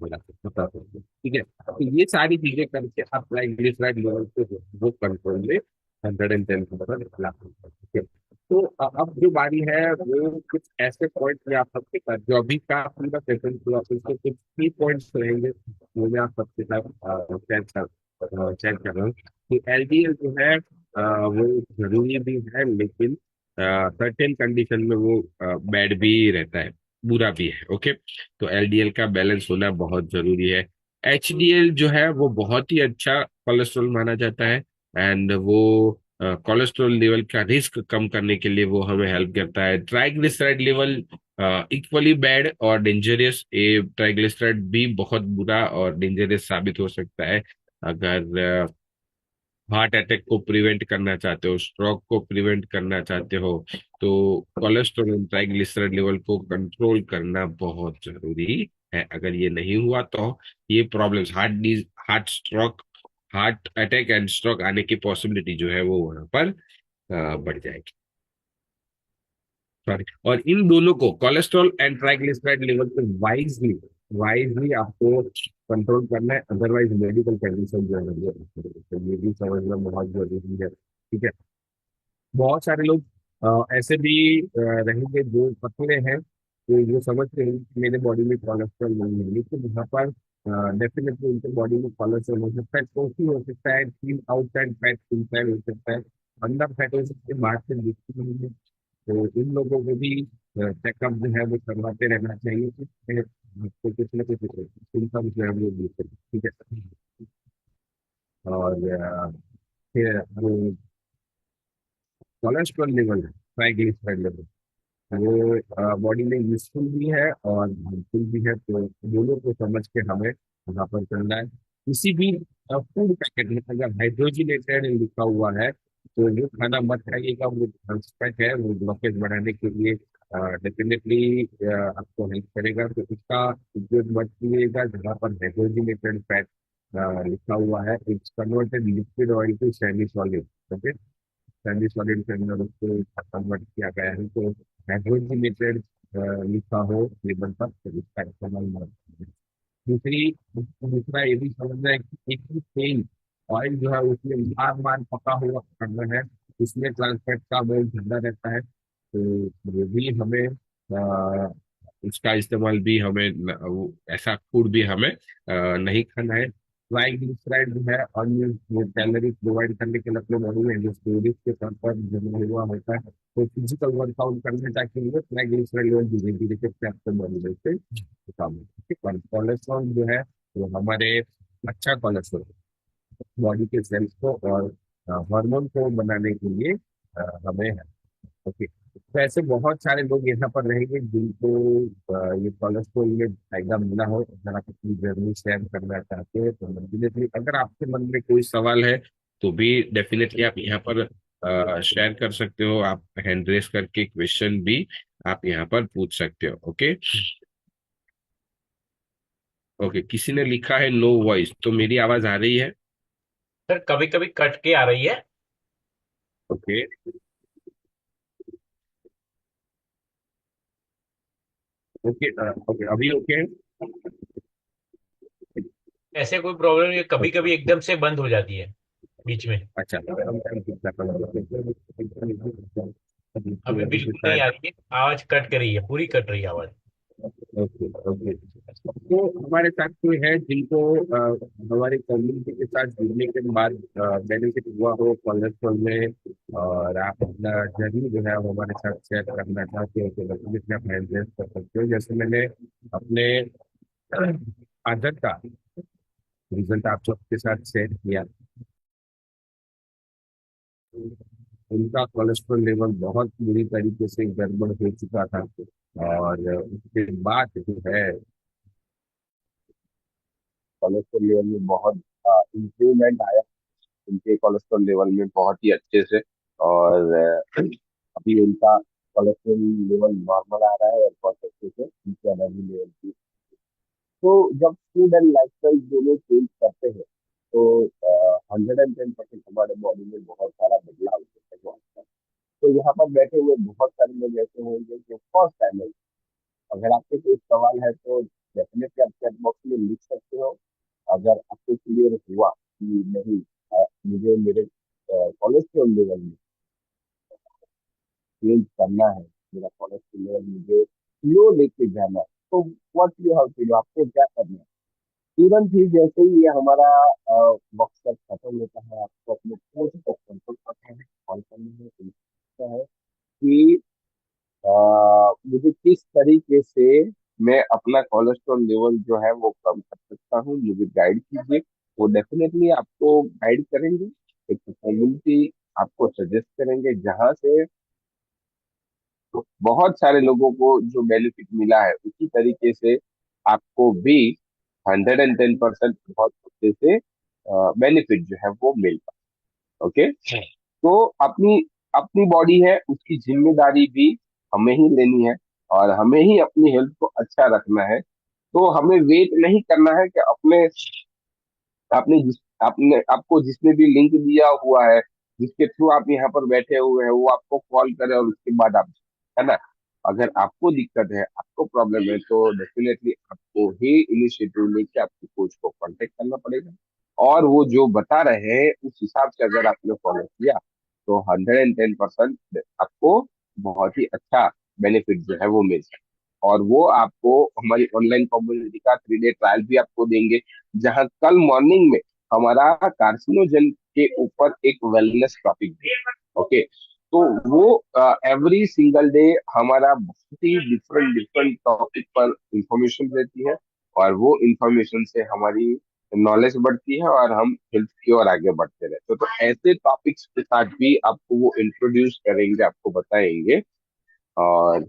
बढ़ा सकते हो। ठीक है, तो ये सारी चीजें करके आप ट्राइग्लिसराइड लेवल को वो कंट्रोल में 110 पर ला सकते हो। ठीक है, तो अब जो बारी है वो कुछ ऐसे पॉइंट में आप सबके साथ, जो अभी का पूरा सेशन हुआ उसके कुछ की पॉइंट्स रहेंगे, वो मैं आप सबके साथ शेयर कर रहा हूँ कि एलडीएल जो है वो जरूरी भी है, लेकिन सर्टेन कंडीशन में वो बैड भी रहता है, बुरा भी है। ओके, तो एलडीएल का बैलेंस होना बहुत जरूरी है। एचडीएल जो है वो बहुत ही अच्छा कोलेस्ट्रॉल माना जाता है, एंड वो कोलेस्ट्रॉल लेवल का रिस्क कम करने के लिए वो हमें हेल्प करता है। ट्राइग्लिसराइड लेवल इक्वली बैड और डेंजरस, ये ट्राइग्लिसराइड भी बहुत बुरा और डेंजरस साबित हो सकता है। अगर हार्ट अटैक को प्रिवेंट करना चाहते हो, स्ट्रोक को प्रिवेंट करना चाहते हो, तो कोलेस्ट्रॉल एंड ट्राइग्लिसराइड लेवल को कंट्रोल करना बहुत जरूरी है। अगर ये नहीं हुआ तो ये problems, heart stroke, heart attack and stroke आने की पॉसिबिलिटी जो है वो वहां पर बढ़ जाएगी। सॉरी, और इन दोनों को, कोलेस्ट्रॉल एंड ट्राइग्लिसराइड लेवल पे वाइजली वाइजली आपको कंट्रोल करना है, अदरवाइज मेडिकल कंडीशन जो है तो ये भी समझना बहुत जरूरी है। ठीक है, बहुत सारे लोग ऐसे भी रहेंगे जो पतले हैं, तो वो समझते हैं कि मेरे बॉडी में कोलेस्ट्रॉल नहीं है, लेकिन यहाँ पर डेफिनेटली उनके बॉडी में कोलेस्ट्रॉल हो सकता है, कोई हो सकता है, थीन आउटसाइड फैट इनसाइड हो सकता है, अंदर फैट हो सकते हैं, बाहर से दिखती नहीं है। तो इन लोगों को भी चेकअप जो है वो करवाते रहना चाहिए, तो कुछ ना कुछ सिम्टम्स जो है वो दिखते हैं। ठीक है, और फिर वो कोलेस्ट्रॉल लेवल है, ट्राइग्लिसराइड लेवल, वो बॉडी में यूजफुल भी है और हार्मफुल भी है, तो दोनों को समझ के हमें यहाँ पर चलना है। किसी भी फूड पैकेट में अगर हाइड्रोजनेटेड लिखा हुआ है तो वो खाना मत खाइएगा, वो ट्रांसफैट है, वो ब्लॉकेज बढ़ाने के लिए डेफिनेटली आपको हेल्प करेगा, तो इसका उपयोग मत कीजिएगा। जहाँ पर हाइड्रोजनेटेड फैट लिखा हुआ है, it's converted liquid oil to semi solid. Okay, semi solid के अंदर उसको कन्वर्ट किया गया है, तो हाइड्रोजनेटेड लिखा हो लेबल पर तो इसका इस्तेमाल मत कीजिए। दूसरा ये भी समझना है कि एक ही सेम ऑयल जो है उसमें बार बार पका हुआ करना है, उसमें ट्रांसफैट का बहुत ज्यादा रहता है, तो ये भी हमें उसका इस्तेमाल भी हमें ऐसा फूड भी हमें नहीं खाना है। ट्राइग्लिसराइड जो है अनयूज्ड कैलोरी प्रोवाइड करने के लिए अपने बॉडी में जो स्टोरेज के तौर पर जमा हुआ होता है, तो फिजिकल वर्कआउट करने ताकि वो ट्राइग्लिसराइड लेवल धीरे धीरे करके आपके बॉडी में से कम हो। ठीक है, कोलेस्ट्रॉल जो है वो हमारे अच्छा कोलेस्ट्रॉल बॉडी के सेल्स को और हार्मोन को बनाने के लिए हमें है। ओके, तो ऐसे बहुत सारे लोग यहाँ पर रहेंगे जिनको ये कोलेस्ट्रॉल में फायदा मिला हो। अगर आप अपनी जर्नी शेयर करना चाहते हैं तो डेफिनेटली, अगर आपके मन में कोई सवाल है तो भी डेफिनेटली आप यहाँ पर शेयर कर सकते हो। आप हैंड रेस करके क्वेश्चन भी आप यहाँ पर पूछ सकते हो। ओके ओके, किसी ने लिखा है नो वॉइस, तो मेरी आवाज आ रही है? सर कभी कभी कट के आ रही है। ओके ओके ओके, अभी ओके। ऐसे कोई प्रॉब्लम नहीं, कभी कभी एकदम से बंद हो जाती है बीच में। अच्छा, अभी बिल्कुल नहीं आ रही है, आवाज कट कर रही है, पूरी कट रही है आवाज। ओके ओके, तो हमारे साथ कोई है जिनको हमारी कम्युनिटी के साथ जुड़ने के बाद बेनिफिट हुआ हो कोलेस्ट्रॉल में, और आप अपना जर्नी जो है वो हमारे साथ शेयर करना चाहते हो, तो डेफिनेटली आप हैंड रेज कर सकते हो। जैसे मैंने अपने आदत का रिजल्ट आप सबके साथ शेयर किया, उनका कोलेस्ट्रॉल लेवल बहुत बुरी तरीके से गड़बड़ हो चुका था, और उसके बाद जो है कोलेस्ट्रॉल लेवल में बहुत इम्प्रूवमेंट आया, उनके कोलेस्ट्रॉल लेवल में बहुत ही अच्छे से। और अभी उनका कोलेस्ट्रॉल लेवल नॉर्मल आ रहा है और बहुत अच्छे से उनकी एनर्जी लेवल भी। तो जब फूड एंड लाइफस्टाइल दोनों चेंज करते हैं तो 110% हमारे बॉडी में बहुत सारा बदलाव होता है। तो यहाँ पर बैठे हुए बहुत सारे लोग ऐसे होंगे जो फर्स्ट टाइम है। अगर आपके कोई सवाल है तो डेफिनेटली आप चैट बॉक्स में लिख सकते हो। अगर आपको क्लियर हुआ कि नहीं, मुझे मेरे कोलेस्ट्रॉल लेवल में चेंज करना है, मेरा कोलेस्ट्रॉल लेवल मुझे लो लेके जाना है, तो what you have to do, आपको क्या करना है? तुरंत ही जैसे ही ये हमारा वर्कशॉप खत्म होता है, आपको अपने कोच को कंसल्ट करना है, कॉल करना है, पूछना है कि मुझे किस तरीके से मैं अपना कोलेस्ट्रॉल लेवल जो है वो कम कर सकता हूँ, मुझे गाइड कीजिए। वो डेफिनेटली आपको गाइड करेंगे, एक कम्युनिटी आपको सजेस्ट करेंगे जहाँ से बहुत सारे लोगों को जो बेनिफिट मिला है उसी तरीके से आपको भी 110% बहुत अच्छे से बेनिफिट जो है वो मिल पाए। ओके, तो अपनी अपनी बॉडी है, उसकी जिम्मेदारी भी हमें ही लेनी है और हमें ही अपनी हेल्थ को अच्छा रखना है। तो हमें वेट नहीं करना है कि अपने आपने जिस आपने आपको जिसने भी लिंक दिया हुआ है, जिसके थ्रू आप यहाँ पर बैठे हुए हैं, वो आपको कॉल करे और उसके बाद आप, है ना, अगर आपको दिक्कत है, आपको प्रॉब्लम है, तो डेफिनेटली आपको ही इनिशिएटिव लेके आपके कोच को कांटेक्ट करना पड़ेगा। और वो जो बता रहे हैं उस हिसाब से अगर आपने फॉलो किया तो 110% आपको बहुत ही अच्छा बेनिफिट जो है वो मिल सकता है। और वो आपको हमारी ऑनलाइन कम्युनिटी का 3 डे ट्रायल भी आपको देंगे, जहां कल मॉर्निंग में हमारा कार्सिनोजन के ऊपर एक वेलनेस टॉपिक। ओके, तो वो एवरी सिंगल डे हमारा बहुत ही डिफरेंट डिफरेंट टॉपिक पर इंफॉर्मेशन रहती है और वो इंफॉर्मेशन से हमारी नॉलेज बढ़ती है और हम हेल्थ की ओर आगे बढ़ते रहते हैं। तो ऐसे टॉपिक्स के साथ भी आपको वो इंट्रोड्यूस करेंगे, आपको बताएंगे। और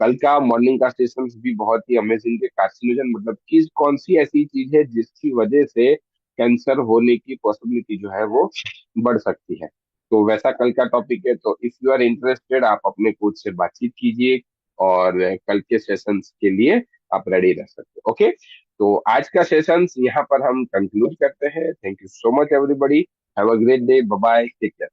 कल का मॉर्निंग का सेशन भी बहुत ही अमेजिंग है। कार्सिनोजन मतलब किस कौन सी ऐसी चीज है जिसकी वजह से कैंसर होने की पॉसिबिलिटी जो है वो बढ़ सकती है। तो वैसा कल का टॉपिक है। तो इफ यू आर इंटरेस्टेड आप अपने कोच से बातचीत कीजिए और कल के सेशंस के लिए आप रेडी रह सकते हो। ओके, तो आज का सेशंस यहाँ पर हम कंक्लूड करते हैं। Thank you so much everybody, have a great day, bye bye, take care.